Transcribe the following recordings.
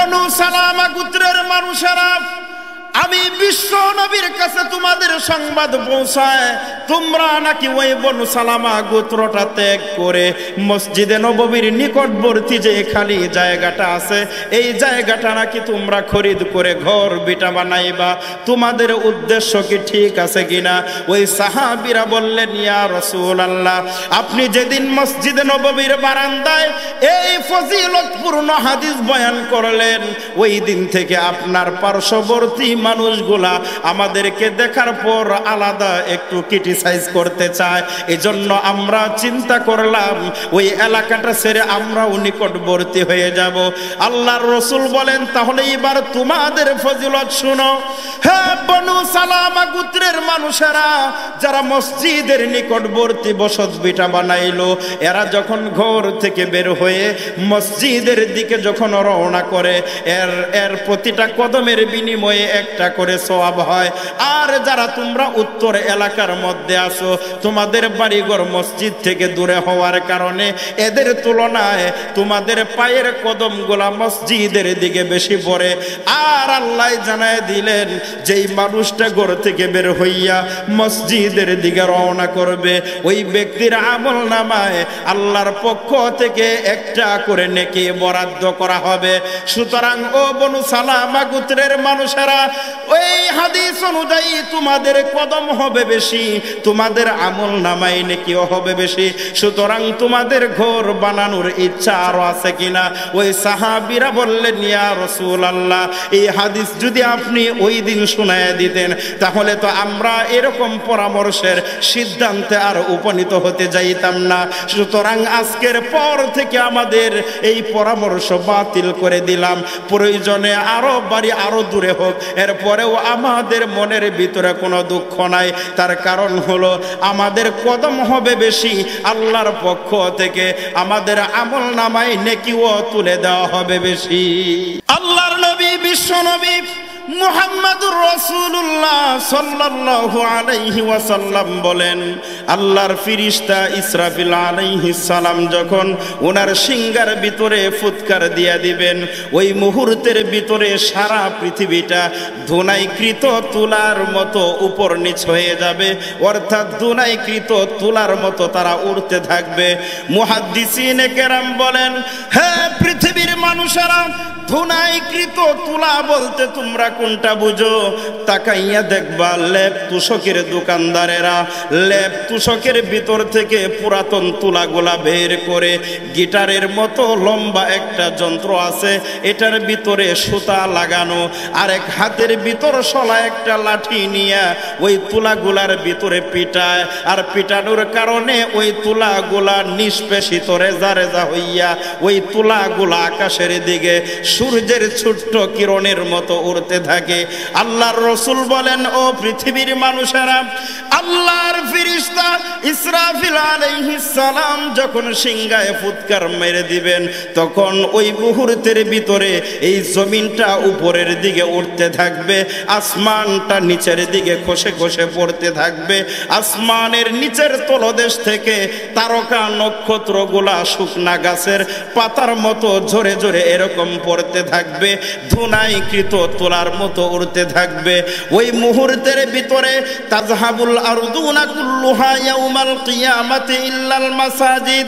বনু সালামা গোত্রের মানুষেরা, আমি বিশ্ব নবীর কাছে তোমাদের সংবাদ পৌঁছায় তোমরা নাকি ওই বনু সালামা গোত্রটা ত্যাগ করে মসজিদে নববীর নিকটবর্তী যে খালি জায়গাটা আছে এই জায়গাটা নাকি তোমরা খরিদ করে ঘর বিটা বানাইবা। তোমাদের উদ্দেশ্য কি ঠিক আছে কিনা? ওই সাহাবীরা বললেন, ইয়া রাসূলুল্লাহ, আপনি যেদিন মসজিদে নববীর বারান্দায় এই ফজিলতপূর্ণ হাদিস বয়ান করলেন, ওই দিন থেকে আপনার পার্শ্ববর্তী মানুষগুলা আমাদেরকে দেখার পর আলাদা একটু ক্রিটিসাইজ করতে চায়। এজন্য আমরা চিন্তা করলাম ওই এলাকাটা ছেড়ে আমরাও নিকটবর্তী হয়ে যাব। আল্লাহর রাসূল বলেন, তাহলে এবার তোমাদের ফজিলত শুনো। হ্যাঁ, বনু সালামা গোত্রের মানুষেরা যারা মসজিদের নিকটবর্তী বসত ভিটা বানাইলো, এরা যখন ঘর থেকে বের হয়ে মসজিদের দিকে যখন রওনা করে, এর প্রতিটা কদমের বিনিময়ে একটা করে সওয়াব হয়। আর যারা তোমরা উত্তর এলাকার মধ্যে আসো, তোমাদের বাড়িঘর মসজিদ থেকে দূরে হওয়ার কারণে এদের তুলনায় তোমাদের পায়ের কদমগুলা মসজিদের দিকে বেশি পড়ে। আর আল্লাহ জানায় দিলেন, যেই মানুষটা ঘর থেকে বের হইয়া মসজিদের দিকে রওনা করবে, ওই ব্যক্তির আমল নামায় আল্লাহর পক্ষ থেকে একটা করে নেকি বরাদ্দ করা হবে। সুতরাং ও বনু সালামা গোত্রের মানুষেরা, ওই হাদিস অনুযায়ী তোমাদের কদম হবে বেশি, তোমাদের আমল নামায় নেকিও হবে বেশি। সুতরাং তোমাদের ঘর বানানোর ইচ্ছা আরো আছে কিনা? ওই সাহাবীরা বললেন, ইয়া রাসূলুল্লাহ, এই হাদিস যদি আপনি ওই দিন শোনায় দিতেন তাহলে তো আমরা এরকম পরামর্শের সিদ্ধান্তে আর উপনীত হতে যাইতাম না। সুতরাং আজকের পর থেকে আমাদের এই পরামর্শ বাতিল করে দিলাম। প্রয়োজনে আরো বাড়ি আরো দূরে হোক, এরপরেও আমাদের মনের ভিতরে কোনো দুঃখ নাই। তার কারণ হলো আমাদের কদম হবে বেশি, আল্লাহর পক্ষ থেকে আমাদের আমল নামায় নেকিও তুলে দেওয়া হবে বেশি। আল্লাহর নবী, বিশ্ব নবী মুহাম্মাদুর রাসূলুল্লাহ সাল্লাল্লাহু আলাইহি ওয়াসাল্লাম বলেন, আল্লাহর ফেরেশতা ইসরাফিল আলাইহিস সালাম যখন ওনার সিংহার ভিতরে ফুৎকার দিয়া দিবেন, ওই মুহূর্তের ভিতরে সারা পৃথিবীটা ধুনাইকৃত তুলার মতো উপর নিচ হয়ে যাবে, অর্থাৎ ধুনাইকৃত তুলার মতো তারা উড়তে থাকবে। মুহাদ্দিসিনে কেরাম বলেন, হ্যাঁ পৃথিবীর মানুষেরা, ধুনাইকৃত তুলা বলতে তোমরা কোনটা বুঝো? তাকাইয়া দেখবা লেপ তুষকের দোকানদারেরা লেপ তুষকের ভিতর থেকে পুরাতন তুলাগুলা বের করে, গিটারের মতো লম্বা একটা যন্ত্র আছে, এটার ভিতরে সুতা লাগানো, আরেক হাতের ভিতর সলা একটা লাঠি নিয়ে ওই তুলাগুলার ভিতরে পিটায়। আর পিটানোর কারণে ওই তুলাগুলা নিষ্পেষিত রেজা রেজা হইয়া ওই তুলাগুলা আকাশের দিকে সূর্যের ছোট্ট কিরণের মতো উড়তে থাকে। আল্লাহর রাসূল বলেন, ও পৃথিবীর মানুষেরা, আল্লাহর ফেরেশতা ইসরাফিল আলাইহিস সালাম যখন সিংহায় ফুৎকার মেরে দিবেন, তখন ওই মুহূর্তের ভিতরে এই জমিনটা উপরের দিকে উঠতে থাকবে, আসমানটা নিচের দিকে খসে খসে পড়তে থাকবে। আসমানের নিচের তলদেশ থেকে তারকা নক্ষত্রগুলা শুকনা গাছের পাতার মতো ঝরে ঝরে এরকম পড়তে থাকবে, ধুনাইকৃত তোলার মতো উড়তে থাকবে। ওই মুহূর্তের ভিতরে তাজহাবুল আরদুনা কুল্লুহা ইয়াউমাল কিয়ামাতি ইল্লাল মাসাজিদ,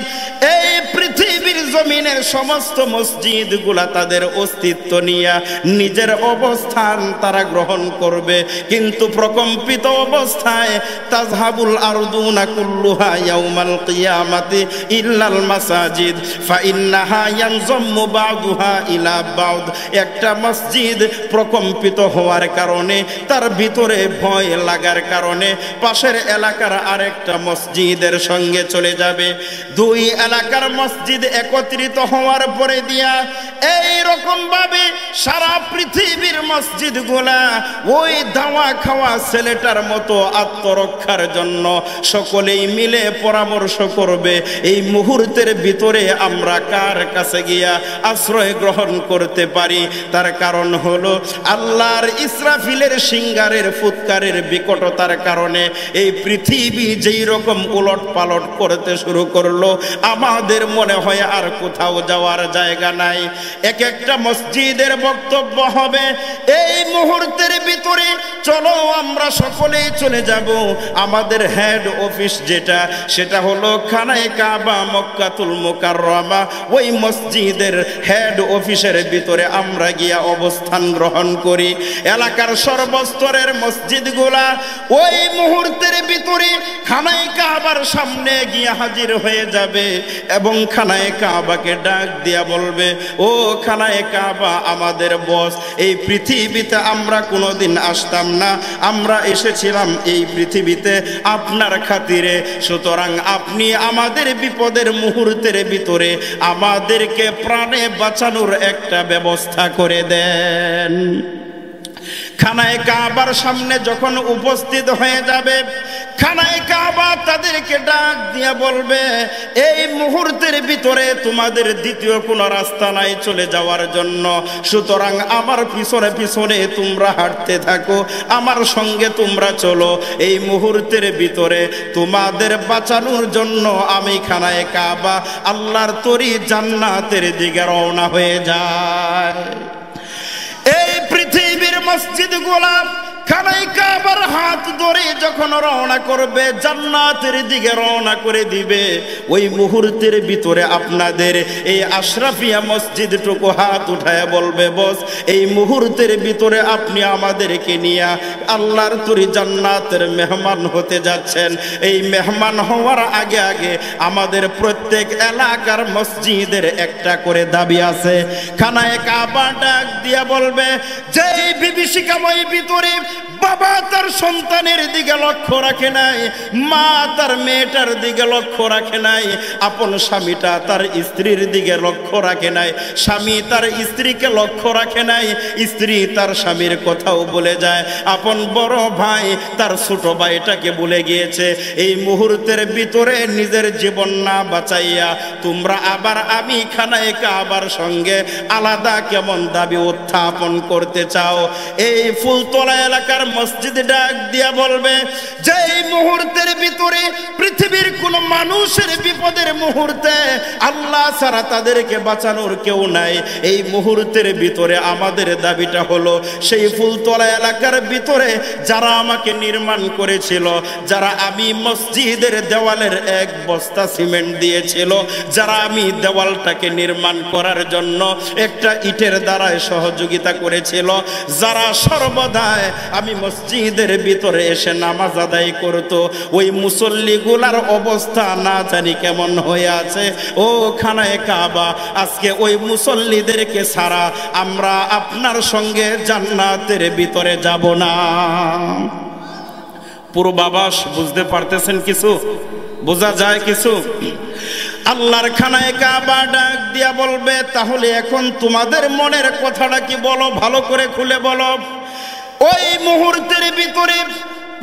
এই পৃথিবীর জমিনের সমস্ত মসজিদগুলা তাদের অস্তিত্ব নিয়ে নিজের অবস্থান তারা গ্রহণ করবে, কিন্তু প্রকম্পিত অবস্থায় তাজহাবুল আরদুনা কুল্লুহা ইয়াউমাল কিয়ামাতি ইল্লাল মাসাজিদ ফাইন্নাহা ইয়ানজাম্মু বা'দুহা ইলা বা'দ। একটা মসজিদ প্রকম্পিত হওয়ার কারণে, তার ভিতরে ভয় লাগার কারণে পাশের এলাকার আরেকটা মসজিদের সঙ্গে চলে যাবে। দুই এলাকার মসজিদ একত্রিত হওয়ার পরে দিয়া এই রকম ভাবে সারা পৃথিবীর মসজিদগুলা ওই দাওয়া খাওয়া ছেলেটার মতো আত্মরক্ষার জন্য সকলেই মিলে পরামর্শ করবে, এই মুহূর্তের ভিতরে আমরা কার কাছে গিয়া আশ্রয় গ্রহণ করতে পারি। তার কারণ হলো আল্লাহর ইসরাফিলের সিংহারের ফুৎকারের বিকটতার কারণে এই পৃথিবী যেই রকম উলট পালট করতে শুরু করলো, আমাদের মনে হয় আর কোথাও যাওয়ার জায়গা নাই। এক একটা মসজিদের বক্তব্য হবে এই মুহূর্তের ভিতরে চলো আমরা সকলেই চলে যাব আমাদের হেড অফিস যেটা, সেটা হলো খানায়ে কাবা মক্কাতুল মুকাররমা। ওই মসজিদের হেড অফিসের ভিতরে আমরা গিয়া অবস্থান গ্রহণ করি। এলাকার সর্বস্তরের মসজিদগুলা ওই মুহূর্তের ভিতরে খানায়ে কাবার সামনে গিয়া হাজির হয়ে যাবে এবং খানায়ে কাবাকে ডাক দিয়া বলবে, ও খানায়ে কাবা আমাদের বস, এই পৃথিবীতে আমরা কোনোদিন আসতাম না, আমরা এসেছিলাম এই পৃথিবীতে আপনার খাতিরে, সুতরাং আপনি আমাদের বিপদের মুহূর্তের ভিতরে আমাদেরকে প্রাণে বাঁচানোর একটা ব্যবস্থা করে দেন। খানায়ে কাবার সামনে যখন উপস্থিত হয়ে যাবে, খানায়ে কাবা তাদেরকে ডাক দিয়া বলবে, এই মুহূর্তের ভিতরে তোমাদের দ্বিতীয় কোনো রাস্তা নাই চলে যাওয়ার জন্য, সুতরাং আমার পিছনে পিছনে তোমরা হাঁটতে থাকো, আমার সঙ্গে তোমরা চলো। এই মুহূর্তের ভিতরে তোমাদের বাঁচানোর জন্য আমি খানায়ে কাবা আল্লাহর তরি জান্নাতের দিকে রওনা হয়ে যায়। এই পৃথিবীর মসজিদগুলা খানায়ে কাবার হাত ধরে যখন রওনা করবে, জান্নাতের দিকে রওনা করে দিবে, ওই মুহূর্তের ভিতরে আপনাদের এই আশরাফিয়া মসজিদটুকু হাত উঠায় বলবে, বস এই মুহূর্তের ভিতরে আপনি আমাদেরকে নিয়ে আল্লাহর তরি জান্নাতের মেহমান হতে যাচ্ছেন। এই মেহমান হওয়ার আগে আগে আমাদের প্রত্যেক এলাকার মসজিদের একটা করে দাবি আছে। খানায়ে কাবা ডাক দিয়া বলবে, যেই বিভীষিকাময় ভিতরে বাবা তার সন্তানের দিকে লক্ষ্য রাখে নাই, মা তার মেয়েটার দিকে লক্ষ্য রাখে নাই, আপন স্বামীটা তার স্ত্রীর দিকে লক্ষ্য রাখে নাই, স্বামী তার স্ত্রীকে লক্ষ্য রাখে নাই, স্ত্রী তার স্বামীর কথাও বলে যায়, আপন বড় ভাই তার ছোট ভাইটাকে ভুলে গিয়েছে। এই মুহূর্তের ভিতরে নিজের জীবন না বাঁচাইয়া তোমরা আবার আমি খানায়ে কাবার সঙ্গে আলাদা কেমন দাবি উত্থাপন করতে চাও? এই ফুলতলা এলাকার মসজিদ ডাক দিয়া বলবে, যে এই মুহূর্তের ভিতরে পৃথিবীর কোন মানুষের বিপদের মুহূর্তে আল্লাহ ছাড়া তাদেরকে বাঁচানোর কেউ নাই। এই মুহূর্তের ভিতরে আমাদের দাবিটা হলো, সেই ফুলতলা এলাকার ভিতরে যারা আমাকে নির্মাণ করেছিল, যারা আমি মসজিদের দেওয়ালের এক বস্তা সিমেন্ট দিয়েছিল, যারা আমি দেওয়ালটাকে নির্মাণ করার জন্য একটা ইটের দ্বারায় সহযোগিতা করেছিল, যারা সর্বদাই আমি মসজিদের ভিতরে এসে নামাজ আদায় করত, ওই মুসল্লিগুলার অবস্থা না জানি কেমন হয়ে আছে। ও খানায়ে কাবা, আজকে ওই মুসল্লিদেরকে ছাড়া আমরা আপনার সঙ্গে জান্নাতের ভিতরে যাব না। পূর্বাভাস বুঝতে পারতেছেন? কিছু বোঝা যায়? কিছু আল্লাহর খানায়ে কাবা ডাক দিয়া বলবে, তাহলে এখন তোমাদের মনের কথাটা কি বলো, ভালো করে খুলে বলো। ওই মুহূর্তের ভিতরে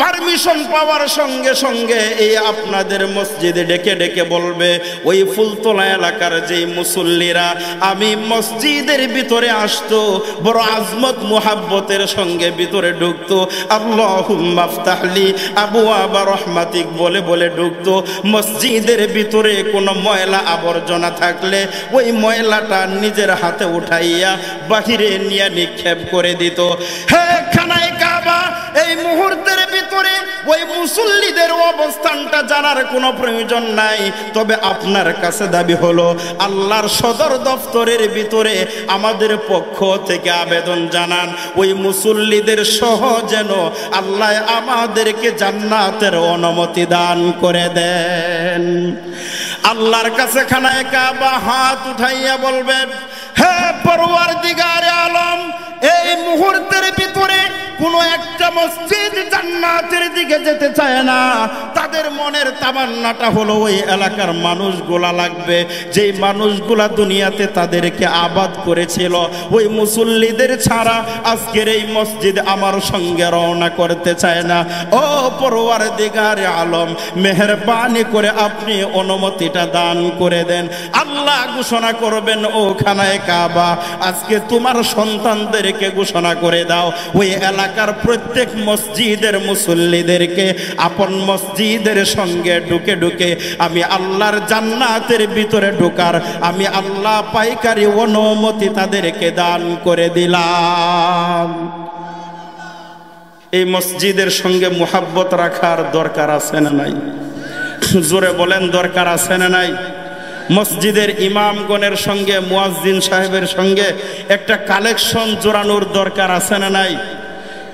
পারমিশন পাওয়ার সঙ্গে সঙ্গে এই আপনাদের মসজিদে ডেকে ডেকে বলবে, ওই ফুলতলা এলাকার যেই মুসল্লিরা আমি মসজিদের ভিতরে আসতো, বড় আজমত মুহাব্বতের সঙ্গে ভিতরে ঢুকতো, আল্লাহুম্মা আফতাহলি আবওয়াবা রহমাতিক বলে বলে ঢুকতো, মসজিদের ভিতরে কোনো ময়লা আবর্জনা থাকলে ওই ময়লাটা নিজের হাতে উঠাইয়া বাহিরে নিয়ে নিক্ষেপ করে দিত। হে খানায়ে কাবা, এই মুহূর্তের ভিতরে ওই মুসল্লিদের অবস্থানটা জানার কোনো প্রয়োজন নাই, তবে আপনার কাছে দাবি হলো আল্লাহর সদর দফতরের ভিতরে আমাদের পক্ষ থেকে আবেদন জানান, ওই মুসল্লিদের সহ যেন আল্লাহ আমাদেরকে জান্নাতের অনুমতি দান করে দেন। আল্লাহর কাছে খানায়ে কাবা হাত উঠাইয়া বলবেন, হে পরওয়ারদিগারে আলম, এই মুহূর্তের ভিতরে কোনো একটা মসজিদ জান্নাতের দিকে যেতে চায় না, তাদের মনের তামান্নাটা হলো ওই এলাকার মানুষগুলা লাগবে, যেই মানুষগুলা দুনিয়াতে তাদেরকে আবাদ করেছিল, ওই মুসল্লিদের ছাড়া আজকের এই মসজিদ আমার সঙ্গে রওনা করতে চায় না। ও পরওয়ারদিগারে আলম, মেহেরবানি করে আপনি অনুমতিটা দান করে দেন। আল্লাহ ঘোষণা করবেন, ও খানায়ে কাবা, আজকে তোমার সন্তানদেরকে ঘোষণা করে দাও, ওই এলাকার প্রত্যেক মসজিদের মুসল্লিদেরকে আপন মসজিদ মসজিদের সঙ্গে ঢুকে ঢুকে আমি আল্লাহর জান্নাতের ভিতরে ঢোকার আমি আল্লাহ পাইকারি অনুমতি তাদেরকে দান করে দিলাম। এই মসজিদের সঙ্গে মুহাব্বত রাখার দরকার আছে না নাই? জোরে বলেন, দরকার আছে না নাই? মসজিদের ইমামগণের সঙ্গে মুয়াজ্জিন সাহেবের সঙ্গে একটা কালেকশন জোড়ানোর দরকার আছে না নাই?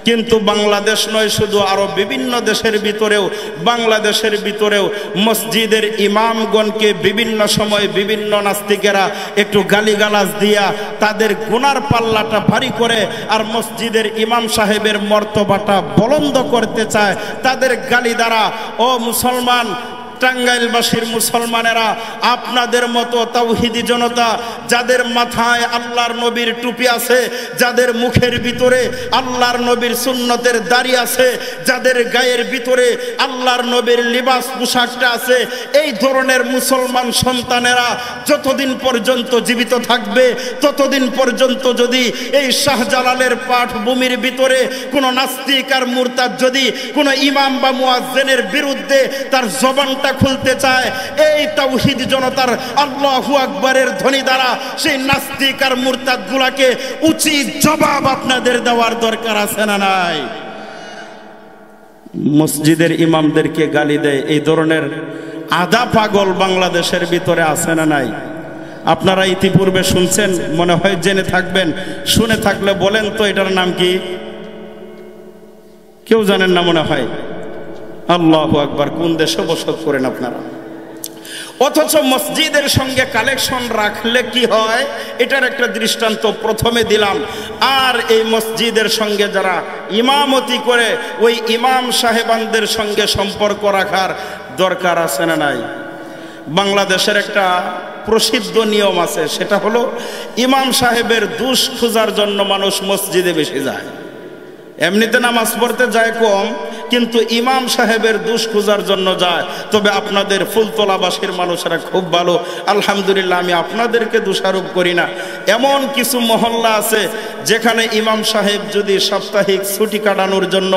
কিন্তু বাংলাদেশ নয়, শুধু আরো বিভিন্ন দেশের ভিতরেও, বাংলাদেশের ভিতরেও মসজিদের ইমামগণকে বিভিন্ন সময় বিভিন্ন নাস্তিকেরা একটু গালিগালাজ দিয়া তাদের গুনার পাল্লাটা ভারী করে আর মসজিদের ইমাম সাহেবের মর্তবাটা বুলন্দ করতে চায় তাদের গালি দ্বারা। ও মুসলমান, টাঙ্গাইলবাসীর মুসলমানেরা, আপনাদের মতো তাওহীদি জনতা যাদের মাথায় আল্লাহর নবীর টুপি আছে, যাদের মুখের ভিতরে আল্লাহর নবীর সুন্নতের দাড়ি আছে, যাদের গায়ের ভিতরে আল্লাহর নবীর লিবাস পোশাকটা আছে, এই ধরনের মুসলমান সন্তানেরা যতদিন পর্যন্ত জীবিত থাকবে ততদিন পর্যন্ত যদি এই শাহজালালের পাঠভূমির ভিতরে কোনো নাস্তিক আর মুরতাদ যদি কোনো ইমাম বা মুয়াজ্জিনের বিরুদ্ধে তার জবানটা খুলতে চায়, এই তাওহীদ জনতার আল্লাহু আকবারের ধ্বনি দ্বারা সেই নাস্তিক আর মুরতাদ গুলাকে উচিত জবাব আপনাদের দেওয়ার দরকার আছে না নাই? মসজিদের ইমামদেরকে গালি দেয় এই ধরনের আধা পাগল বাংলাদেশের ভিতরে আছে না নাই? আপনারা ইতিপূর্বে শুনছেন, মনে হয় জেনে থাকবেন, শুনে থাকলে বলেন তো এটার নাম কি? কেউ জানেন না মনে হয়? আল্লাহু আকবার। কোন দেশে বসত করেন আপনারা? অথচ মসজিদের সঙ্গে কালেকশন রাখলে কি হয় এটার একটা দৃষ্টান্ত প্রথমে দিলাম। আর এই মসজিদের সঙ্গে যারা ইমামতি করে ওই ইমাম সাহেবানদের সঙ্গে সম্পর্ক রাখার দরকার আছে না নাই? বাংলাদেশের একটা প্রসিদ্ধ নিয়ম আছে, সেটা হলো ইমাম সাহেবের দোষ খোঁজার জন্য মানুষ মসজিদে বেশি যায়। এমনিতে নামাজ পড়তে যায় কম, কিন্তু ইমাম সাহেবের দোষ খোঁজার জন্য যায়। তবে আপনাদের ফুলতলাবাসীর মানুষেরা খুব ভালো, আলহামদুলিল্লাহ, আমি আপনাদেরকে দোষারোপ করি না। এমন কিছু মহল্লা আছে যেখানে ইমাম সাহেব যদি সাপ্তাহিক ছুটি কাটানোর জন্য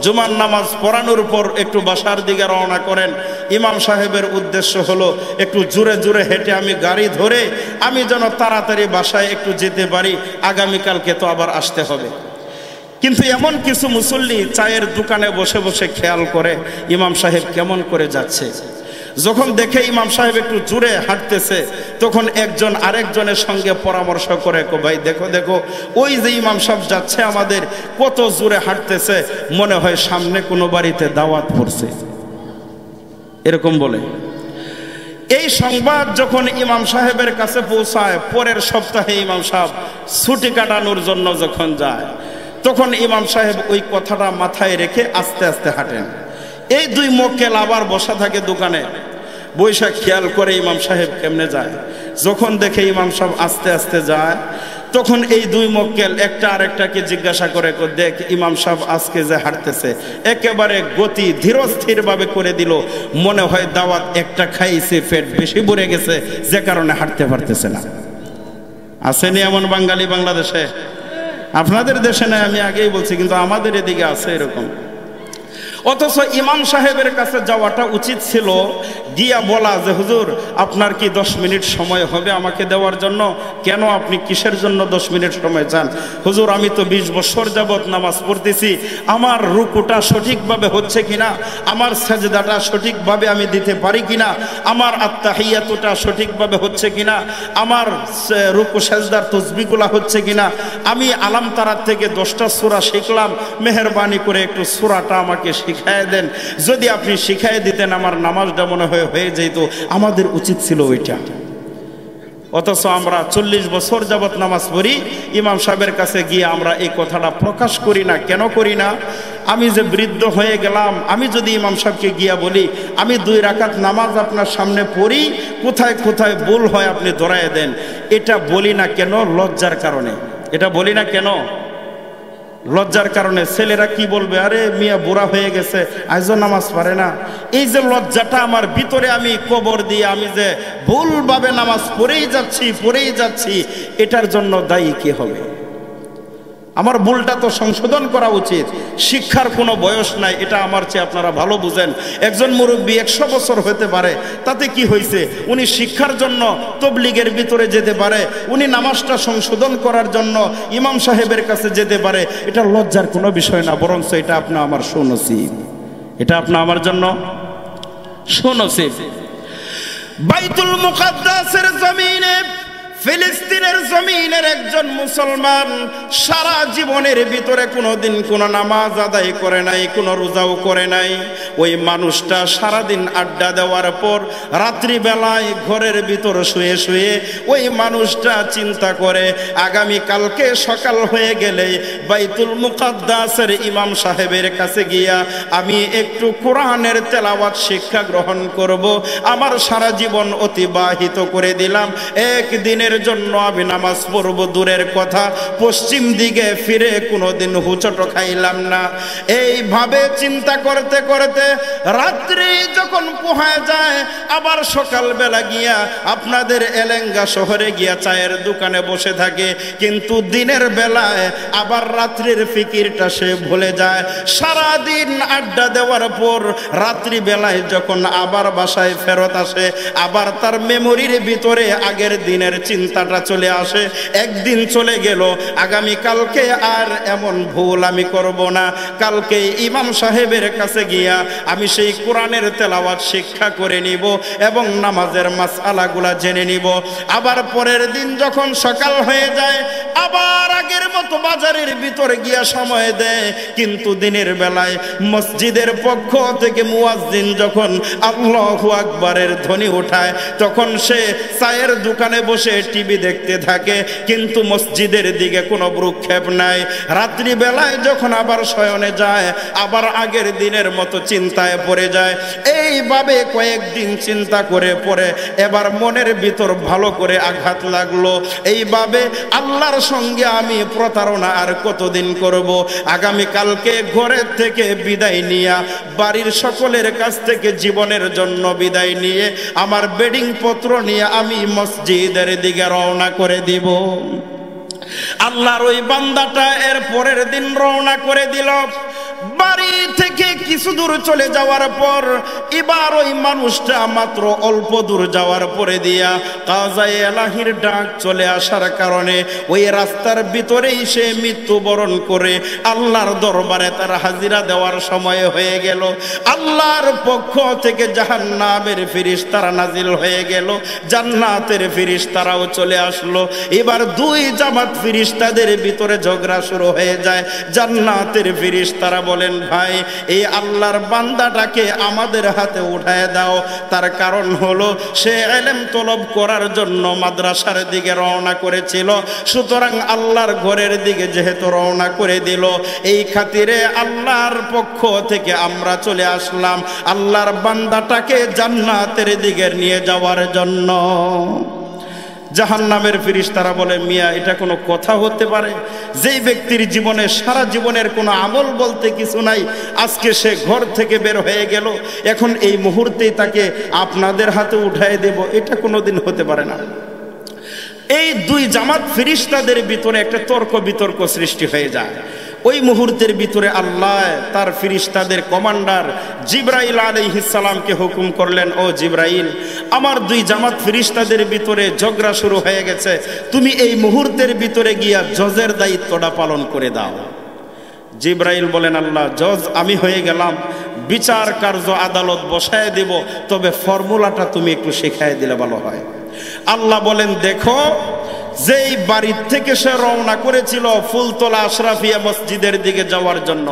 জুমার নামাজ পড়ানোর পর একটু বাসার দিকে রওনা করেন, ইমাম সাহেবের উদ্দেশ্য হলো একটু জোরে জোরে হেঁটে আমি গাড়ি ধরে আমি যেন তাড়াতাড়ি বাসায় একটু যেতে পারি, আগামীকালকে তো আবার আসতে হবে। কিন্তু এমন কিছু মুসল্লি চায়ের দোকানে বসে বসে খেয়াল করে ইমাম সাহেব কেমন করে যাচ্ছে। যখন দেখে ইমাম সাহেব একটু জোরে হাঁটতেছে, তখন একজন আরেকজনের সঙ্গে পরামর্শ করে, ভাই দেখো দেখো ওই যে ইমাম সাহেব যাচ্ছে আমাদের, কত জোরে হাঁটতেছে, মনে হয় সামনে কোনো বাড়িতে দাওয়াত পড়ছে, এরকম বলে। এই সংবাদ যখন ইমাম সাহেবের কাছে পৌঁছায়, পরের সপ্তাহে ইমাম সাহেব ছুটি কাটানোর জন্য যখন যায়, তখন ইমাম সাহেব ওই কথাটা মাথায় রেখে আস্তে আস্তে হাঁটেন। এই দুই মক্কেল আবার বসা থাকে দোকানে, বৈশা খেয়াল করে ইমাম সাহেব কেমনে যায়। যখন দেখে ইমাম সাহেব আস্তে আস্তে যায়, তখন এই দুই মক্কেল একটা আরেকটাকে জিজ্ঞাসা করে, দেখ ইমাম সাহেব আজকে যে হাঁটতেছে একেবারে গতি ধীরস্থির ভাবে করে দিল, মনে হয় দাওয়াত একটা খাইছে, পেট বেশি ভরে গেছে, যে কারণে হাঁটতে পারতেছে না। আসেনি এমন বাঙালি বাংলাদেশে? আপনাদের দেশে নাই, আমি আগেই বলছি, কিন্তু আমাদের এদিকে আছে এরকম। অথচ ইমাম সাহেবের কাছে যাওয়াটা উচিত ছিল, গিয়া বলা যে হুজুর আপনার কি 10 মিনিট সময় হবে আমাকে দেওয়ার জন্য? কেন, আপনি কিসের জন্য 10 মিনিট সময় চান? হুজুর আমি তো 20 বছর যাবত নামাজ পড়তেছি, আমার রুকুটা সঠিকভাবে হচ্ছে কিনা, আমার সাজদাটা সঠিকভাবে আমি দিতে পারি কিনা, আমার আত্তাহিয়াতুটা সঠিকভাবে হচ্ছে কিনা, আমার রুকু সাজদার তাসবিহগুলো হচ্ছে কিনা, আমি আলাম তারার থেকে 10টা সূরা শিখলাম, মেহেরবানি করে একটু সূরাটা আমাকে শিখায় দেন। যদি আপনি শিখায় দিতেন আমার নামাজটা মনে হয়ে যেত। আমাদের উচিত ছিল ওইটা। অথচ আমরা 40 বছর যাবত নামাজ পড়ি, ইমাম সাহেবের কাছে গিয়ে আমরা এই কথাটা প্রকাশ করি না। কেন করি না? আমি যে বৃদ্ধ হয়ে গেলাম, আমি যদি ইমাম সাহেবকে গিয়া বলি আমি 2 রাকাত নামাজ আপনার সামনে পড়ি, কোথায় কোথায় ভুল হয় আপনি ধরায় দেন, এটা বলি না কেন? লজ্জার কারণে। এটা বলি না কেন? লজ্জার কারণে। ছেলেরা কি বলবে, আরে মিয়া বুড়া হয়ে গেছে, আজও নামাজ পড়ে না। এই যে লজ্জাটা আমার ভিতরে আমি কবর দিয়ে আমি যে ভুলভাবে নামাজ পড়েই যাচ্ছি, এটার জন্য দায়ী কি হবে? আমার ভুলটা তো সংশোধন করা উচিত। শিক্ষার কোনো বয়স নাই, এটা আমার চেয়ে আপনারা ভালো বুঝেন। একজন মুরব্বী 100 বছর হতে পারে, তাতে কি হয়েছে? উনি শিক্ষার জন্য তবলিগের ভিতরে যেতে পারে, উনি নামাজটা সংশোধন করার জন্য ইমাম সাহেবের কাছে যেতে পারে। এটা লজ্জার কোনো বিষয় না, বরঞ্চ এটা আপনি আমার সুনসিব, এটা আপনি আমার জন্য সুনসিব। বাইতুল মুকাদ্দাসের জমিনে, ফিলিস্তিনের জমিনের একজন মুসলমান সারা জীবনের ভিতরে কোনোদিন কোনো নামাজ আদায় করে নাই, কোনো রোজাও করে নাই। ওই মানুষটা সারাদিন আড্ডা দেওয়ার পর রাত্রিবেলায় ঘরের ভিতর শুয়ে শুয়ে ওই মানুষটা চিন্তা করে আগামী কালকে সকাল হয়ে গেলে বাইতুল মুকাদ্দাসের ইমাম সাহেবের কাছে গিয়া আমি একটু কোরআনের তেলাওয়াত শিক্ষা গ্রহণ করব। আমার সারা জীবন অতিবাহিত করে দিলাম, একদিনের জন্য আমি নামাজ পড়ব দূরের কথা, পশ্চিম দিকে ফিরে কোনোদিন হুচট খাইলাম না। এইভাবে চিন্তা করতে করতে রাত্রি যখন পোহায় যায়, আবার সকালবেলা গিয়া আপনাদের এলেঙ্গা শহরে গিয়া চায়ের দোকানে বসে থাকে, কিন্তু দিনের বেলায় আবার রাত্রির ফিকিরটা সে ভুলে যায়। সারাদিন আড্ডা দেওয়ার পর রাত্রি বেলায় যখন আবার বাসায় ফেরত আসে, আবার তার মেমোরির ভিতরে আগের দিনের চিন্তাটা চলে আসে। একদিন চলে গেল, আগামী কালকে আর এমন ভুল আমি করব না, কালকে ইমাম সাহেবের কাছে গিয়া আমি সেই কোরআনের তেলাওয়াত শিক্ষা করে নিব এবং নামাজের মাসআলাগুলা জেনে নিব। আবার পরের দিন যখন সকাল হয়ে যায়, আবার আগের মতো বাজারের ভিতরে গিয়া সময় দেয়, কিন্তু দিনের বেলায় মসজিদের পক্ষ থেকে মুয়াজ্জিন যখন আল্লাহু আকবারের ধ্বনি ওঠায়, তখন সে চায়ের দোকানে বসে টিভি দেখতে থাকে, কিন্তু মসজিদের দিকে কোনো ভ্রুক্ষেপ নাই। রাত্রি বেলায় যখন আবার শয়নে যায়, আবার আগের দিনের মতো চিন্তায় পড়ে যায়। এইভাবে কয়েকদিন চিন্তা করে পরে এবার মনের ভিতর ভালো করে আঘাত লাগলো, এইভাবে আল্লাহর সঙ্গে আমি প্রতারণা আর কতদিন করব? আগামী কালকে ঘরের থেকে বিদায় নিয়ে, বাড়ির সকলের কাছ থেকে জীবনের জন্য বিদায় নিয়ে, আমার বেডিং পত্র নিয়ে আমি মসজিদের দিকে রওনা করে দিব। আল্লাহর ওই বান্দাটা এর পরের দিন রওনা করে দিল। বাড়ি থেকে কিছু দূর চলে যাওয়ার পর এবার ওই মানুষটা মাত্র অল্প দূর যাওয়ার পরে দিয়া কাজায়ে এলাহির ডাক চলে আসার কারণে ওই রাস্তার ভিতরেই সে মৃত্যুবরণ করে আল্লাহর দরবারে তার হাজিরা দেওয়ার সময় হয়ে গেল। আল্লাহর পক্ষ থেকে জাহান্নামের ফেরেশতারা নাজিল হয়ে গেল, জান্নাতের ফেরেশতারাও চলে আসলো। এবার দুই জামাত ফেরেশতাদের ভিতরে ঝগড়া শুরু হয়ে যায়। জান্নাতের ফেরেশতারা বলেন, ভাই এই আল্লাহর বান্দাটাকে আমাদের হাতে উঠায় দাও। তার কারণ হলো সে ইলম তলব করার জন্য মাদ্রাসার দিকে রওনা করেছিল, সুতরাং আল্লাহর ঘরের দিকে যেহেতু রওনা করে দিল, এই খাতিরে আল্লাহর পক্ষ থেকে আমরা চলে আসলাম আল্লাহর বান্দাটাকে জান্নাতের দিকে নিয়ে যাওয়ার জন্য। জাহান্নামের ফেরেশতারা বলে, মিয়া এটা কোনো কথা হতে পারে? যেই ব্যক্তির জীবনে সারা জীবনের কোনো আমল বলতে কিছু নাই, আজকে সে ঘর থেকে বের হয়ে গেল, এখন এই মুহূর্তেই তাকে আপনাদের হাতে উঠায় দেব, এটা কোনোদিন হতে পারে না। এই দুই জামাত ফেরেশতাদের ভিতরে একটা তর্ক বিতর্ক সৃষ্টি হয়ে যায়। ওই মুহূর্তের ভিতরে আল্লাহ তার ফেরেশতাদের কমান্ডার জিবরাইল আলাইহিস সালামকে হুকুম করলেন, ও জিবরাইল, আমার দুই জামাত ফেরেশতাদের ভিতরে ঝগড়া শুরু হয়ে গেছে, তুমি এই মুহূর্তের ভিতরে গিয়া জজের দায়িত্বটা পালন করে দাও। জিবরাইল বলেন, আল্লাহ, জজ আমি হয়ে গেলাম, বিচার কার্য আদালত বসায় দেব, তবে ফর্মুলাটা তুমি একটু শেখায় দিলে ভালো হয়। আল্লাহ বলেন, দেখো, যেই বাড়ির থেকে সে রওনা করেছিল ফুলতলা আশরাফিয়া মসজিদের দিকে যাওয়ার জন্য,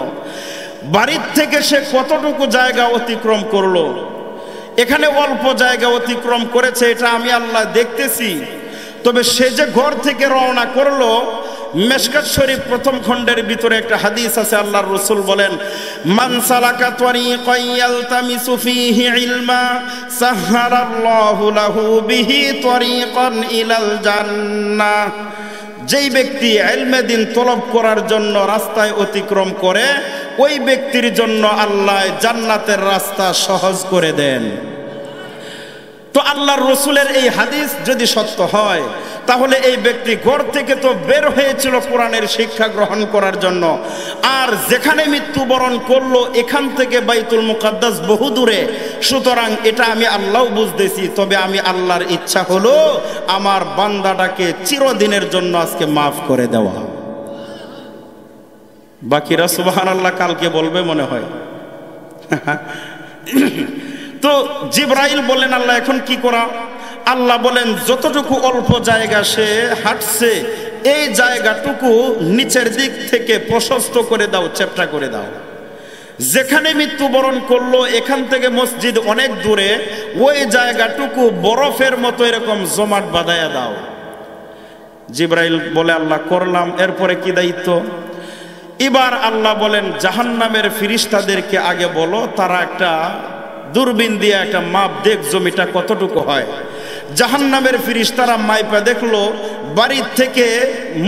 বাড়ির থেকে সে কতটুকু জায়গা অতিক্রম করলো? এখানে অল্প জায়গা অতিক্রম করেছে, এটা আমি আল্লাহ দেখতেছি। তবে সে যে ঘর থেকে রওনা করলো, মিশকাত শরীফ প্রথম খণ্ডের ভিতরে একটা হাদিস আছে, আল্লাহর রাসূল বলেন, মান সালাকা তরিকান ইয়ালতামিসু ফীহি ইলমা সাহহারাল্লাহু লাহু বিহি তরিকান ইলাল জান্নাহ। যেই ব্যক্তি ইলমে দ্বীন তলব করার জন্য রাস্তায় অতিক্রম করে, ওই ব্যক্তির জন্য আল্লাহ জান্নাতের রাস্তা সহজ করে দেন। তো আল্লাহর রসুলের এই হাদিস যদি সত্য হয়, তাহলে এই ব্যক্তি ঘর থেকে তো বের হয়েছিল কোরআনের শিক্ষা গ্রহণ করার জন্য, আর যেখানে মৃত্যুবরণ করলো এখান থেকে বাইতুল মুকাদ্দাস বহু দূরে। সুতরাং এটা আমি আল্লাহ বুঝতেছি, তবে আমি আল্লাহর ইচ্ছা হলো আমার বান্দাটাকে চিরদিনের জন্য আজকে মাফ করে দেওয়া। বাকিরা সুবহানাল্লাহ কালকে বলবে মনে হয়। তো জিবরাইল বলেন, আল্লাহ এখন কি করা? আল্লাহ বলেন, যতটুকু অল্প জায়গা সে হাঁটছে এই জায়গাটুকু নিচের দিক থেকে প্রশস্ত করে দাও, চ্যাপ্টা করে দাও। যেখানে মৃত্যুবরণ করলো এখান থেকে মসজিদ অনেক দূরে, ওই জায়গাটুকু বরফের মতো এরকম জমাট বাঁধাইয়া দাও। জিবরাইল বলে, আল্লাহ করলাম। এরপরে কি দায়িত্ব? এবার আল্লাহ বলেন, জাহান্নামের ফিরিস্তাদেরকে আগে বলো তারা একটা দূরবীন দিয়ে একটা মাপ দেখ জমিটা কতটুকু হয়। জাহান্নামের ফিরিস্তারা মাইপা দেখলো বাড়ির থেকে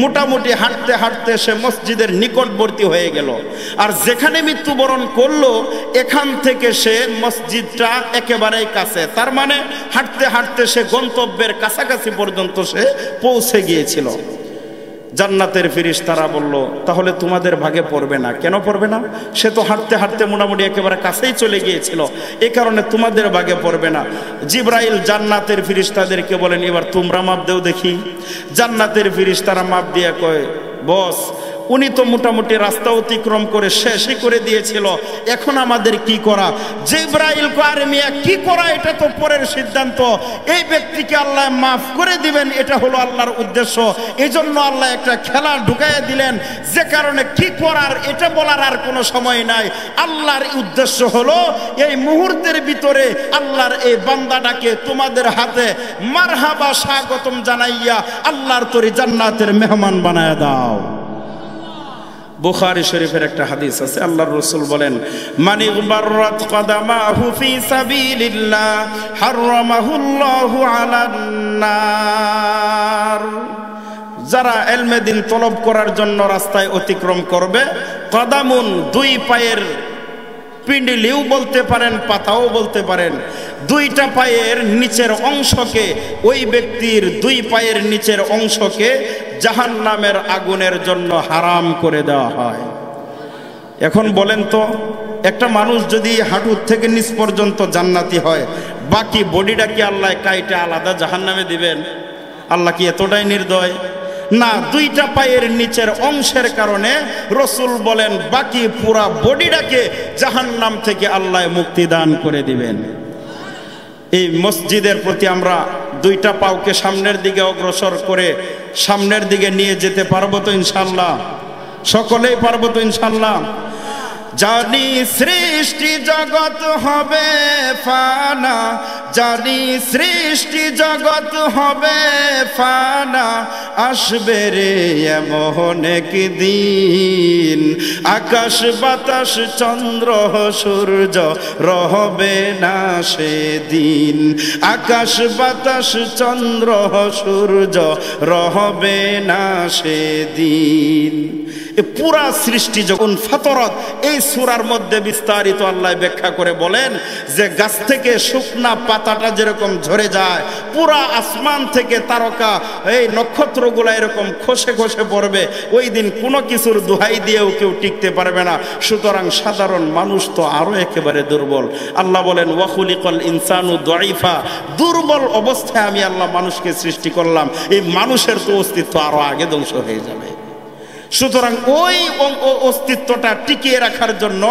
মোটামুটি হাঁটতে হাঁটতে সে মসজিদের নিকটবর্তী হয়ে গেল। আর যেখানে মৃত্যুবরণ করলো এখান থেকে সে মসজিদটা একেবারেই কাছে, তার মানে হাঁটতে হাঁটতে সে গন্তব্যের কাছাকাছি পর্যন্ত সে পৌঁছে গিয়েছিল। জান্নাতের ফিরিস্তারা বলল, তাহলে তোমাদের ভাগে পড়বে না। কেন পড়বে না? সে তো হাঁটতে হাঁটতে মোটামুটি একেবারে কাছেই চলে গিয়েছিল, এই কারণে তোমাদের ভাগে পড়বে না। জিবরাইল জান্নাতের ফিরিস্তাদেরকে বলেন, এবার তোমরা মাপ দেও দেখি। জান্নাতের ফিরিস্তারা মাপ দিয়ে কয়, বস উনি তো মোটামুটি রাস্তা অতিক্রম করে শেষই করে দিয়েছিল, এখন আমাদের কি করা? জিবরাইল কয়, আরে মিয়া কি করা এটা তো পরের সিদ্ধান্ত, এই ব্যক্তিকে আল্লাহ মাফ করে দিবেন এটা হলো আল্লাহর উদ্দেশ্য। এই জন্য আল্লাহ একটা খেলা ঢুকাইয়া দিলেন, যে কারণে কি করার এটা বলার আর কোনো সময় নাই। আল্লাহর উদ্দেশ্য হলো এই মুহূর্তের ভিতরে আল্লাহর এই বান্দাটাকে তোমাদের হাতে মারহাবা স্বাগতম জানাইয়া আল্লাহর তরি জান্নাতের মেহমান বানায় দাও। বুখারী শরীফের একটা হাদিস আছে, আল্লাহর রাসূল বলেন, মানি বাররাত কদামাহু ফি সাবিলিল্লাহ হারামাহুল্লাহু আলান নার। যারা ইলমে দ্বীন তলব করার জন্য রাস্তায় অতিক্রম করবে, কদামুন দুই পায়ের পিন্ডিলিও বলতে পারেন, পাতাও বলতে পারেন, দুইটা পায়ের নিচের অংশকে, ওই ব্যক্তির দুই পায়ের নিচের অংশকে জাহান্নামের আগুনের জন্য হারাম করে দেওয়া হয়। এখন বলেন তো, একটা মানুষ যদি হাঁটুর থেকে নিচ পর্যন্ত জান্নাতি হয়, বাকি বডিটা কি আল্লাহ কাইটা আলাদা জাহান্নামে দিবেন? আল্লাহ কি এতটাই নির্দয়? না, দুইটা পায়ের নিচের অংশের কারণে রসুল বলেন বাকি পুরা বডিটাকে জাহান্নাম থেকে আল্লাহ মুক্তি দান করে দিবেন। এই মসজিদের প্রতি আমরা দুইটা পাওকে সামনের দিকে অগ্রসর করে সামনের দিকে নিয়ে যেতে পারবো তো ইনশাল্লাহ? সকলেই পারবো তো ইনশাল্লাহ? জানি সৃষ্টি জগৎ হবে ফানা, জানি সৃষ্টি জগৎ হবে ফানা, আসবে রে এমন একদিন, আকাশ বাতাস চন্দ্র সূর্য রহবে না সেদিন, আকাশ বাতাস চন্দ্র সূর্য রহবে না সেদিন। পুরা সৃষ্টি যখন ফাতরত, এই সূরার মধ্যে বিস্তারিত আল্লাহ ব্যাখ্যা করে বলেন যে গাছ থেকে শুকনা পাতাটা যেরকম ঝরে যায়, পুরা আসমান থেকে তারকা এই নক্ষত্রগুলা এরকম খসে খসে পড়বে, ওই দিন কোনো কিছুর দোহাই দিয়েও কেউ টিকতে পারবে না। সুতরাং সাধারণ মানুষ তো আরো একেবারে দুর্বল। আল্লাহ বলেন ওয়াখুলিকাল ইনসানু দাইফা, দুর্বল অবস্থায় আমি আল্লাহ মানুষকে সৃষ্টি করলাম, এই মানুষের তো অস্তিত্ব আরো আগে ধ্বংস হয়ে যাবে। সুতরাং ওই অস্তিত্বটা টিকিয়ে রাখার জন্য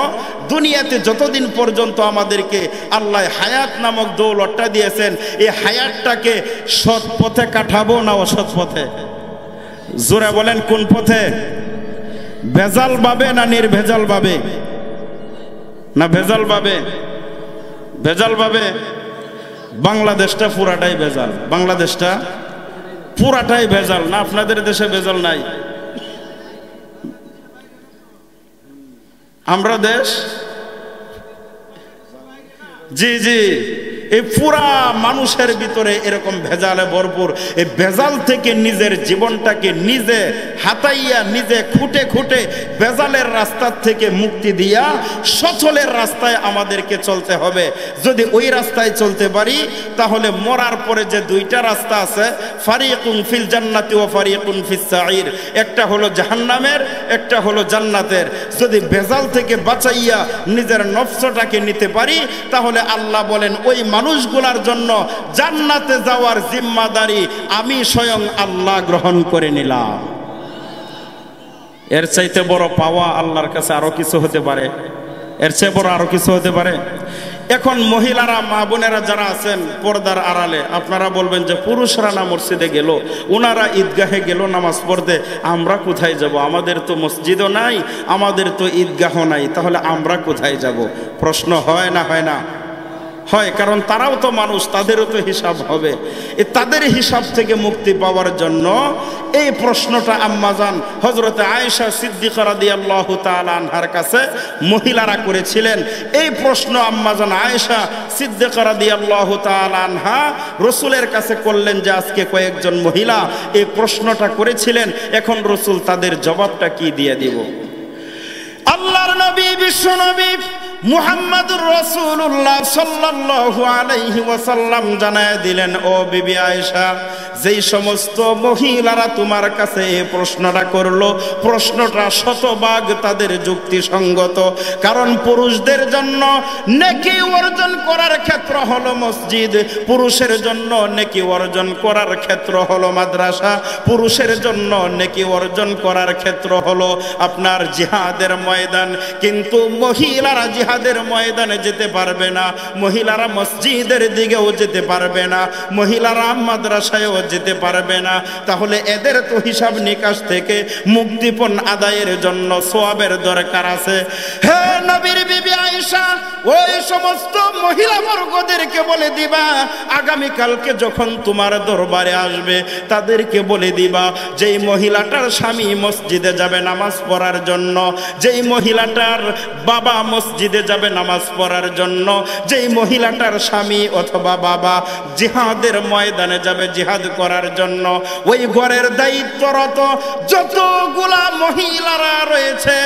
দুনিয়াতে যতদিন পর্যন্ত আমাদেরকে আল্লাহ হায়াত নামক দৌলতটা দিয়েছেন, এই হায়াতটাকে সৎ পথে কাটাবো না অসৎ পথে? জোরে বলেন, কোন পথে? ভেজাল ভাবে না নির্ভেজাল ভাবে? না ভেজাল ভাবে? ভেজাল ভাবে। বাংলাদেশটা পুরাটাই ভেজাল, বাংলাদেশটা পুরাটাই ভেজাল। না আপনাদের দেশে ভেজাল নাই? আমরা দেশ, জি জি, এই পুরা মানুষের ভিতরে এরকম ভেজালে ভরপুর। এই ভেজাল থেকে নিজের জীবনটাকে নিজে হাতাইয়া নিজে খুঁটে খুঁটে ভেজালের রাস্তার থেকে মুক্তি দিয়া সচলের রাস্তায় আমাদেরকে চলতে হবে। যদি ওই রাস্তায় চলতে পারি তাহলে মরার পরে যে দুইটা রাস্তা আছে, ফারিকুন ফিল জান্নাতি ওয়া ফারিকুন ফিস সাঈর, একটা হলো জাহান্নামের, একটা হলো জান্নাতের। যদি ভেজাল থেকে বাঁচাইয়া নিজের নফসটাকে নিতে পারি তাহলে আল্লাহ বলেন ওই মানুষগুলার জন্য জান্নাতে যাওয়ার জিম্মাদারি আমি স্বয়ং আল্লাহ গ্রহণ করে নিলাম। এর চাইতে বড় পাওয়া আল্লাহর কাছে আরো কিছু হতে পারে? এর চেয়ে বড় আরো কিছু হতে পারে? এখন মহিলারা, মা বোনেরা যারা আছেন পর্দার আড়ালে, আপনারা বলবেন যে পুরুষরা না মসজিদে গেল, ওনারা ঈদগাহে গেল নামাজ পড়তে, আমরা কোথায় যাব? আমাদের তো মসজিদও নাই, আমাদের তো ঈদগাহ নাই, তাহলে আমরা কোথায় যাব? প্রশ্ন হয় না হয় না? হয়, কারণ তারাও তো মানুষ, তাদেরও তো হিসাব হবে। তাদের হিসাব থেকে মুক্তি পাওয়ার জন্য এই প্রশ্নটা আম্মাজান হযরতে আয়েশা সিদ্দিকা রাদিয়াল্লাহু তাআলা আনহার কাছে মহিলারা করেছিলেন। এই প্রশ্ন আম্মাজান আয়েশা সিদ্দিকা রাদিয়াল্লাহু তাআলা আনহা রাসূলের কাছে করলেন যে আজকে কয়েকজন মহিলা এই প্রশ্নটা করেছিলেন, এখন রাসূল তাদের জবাবটা কি দিয়ে দিব? আল্লাহর নবী, বিশ্ব নবী মুহাম্মদুর রাসূলুল্লাহ সাল্লাল্লাহু আলাইহি ওয়াসাল্লাম জানায় দিলেন, ও বিবি আয়েশা, যেই সমস্ত মহিলারা তোমার কাছে এই প্রশ্নটা করলো, প্রশ্নটা শতভাগ তাদের যুক্তিসঙ্গত। কারণ পুরুষদের জন্য নেকি অর্জন করার ক্ষেত্র হলো মসজিদ, পুরুষের জন্য নেকি অর্জন করার ক্ষেত্র হলো মাদ্রাসা, পুরুষের জন্য নেকি অর্জন করার ক্ষেত্র হলো আপনার জিহাদের ময়দান। কিন্তু মহিলারা জিহাদের ময়দানে যেতে পারবে না, মহিলারা মসজিদের দিকেও যেতে পারবে না, মহিলারা মাদ্রাসায়ও যেতে পারবে না। তাহলে এদের তো হিসাব নিকাশ থেকে মুক্তিপণ আদায়ের জন্য সওয়াবের দরকার আছে। হে নবীর বিবি আয়েশা, ওই সমস্ত মহিলা বর্গদেরকে বলে দিবা, আগামী কালকে যখন তোমার দরবারে আসবে তাদেরকে বলে দিবা, যেই মহিলাটার স্বামী মসজিদে যাবে নামাজ পড়ার জন্য, যেই মহিলাটার বাবা মসজিদে যাবে নামাজ পড়ার জন্য, যেই মহিলাটার স্বামী অথবা বাবা জিহাদের ময়দানে যাবে জিহাদ করার জন্য, ওই ঘরের দায়িত্বরত যতগুলা মহিলারা রয়েছে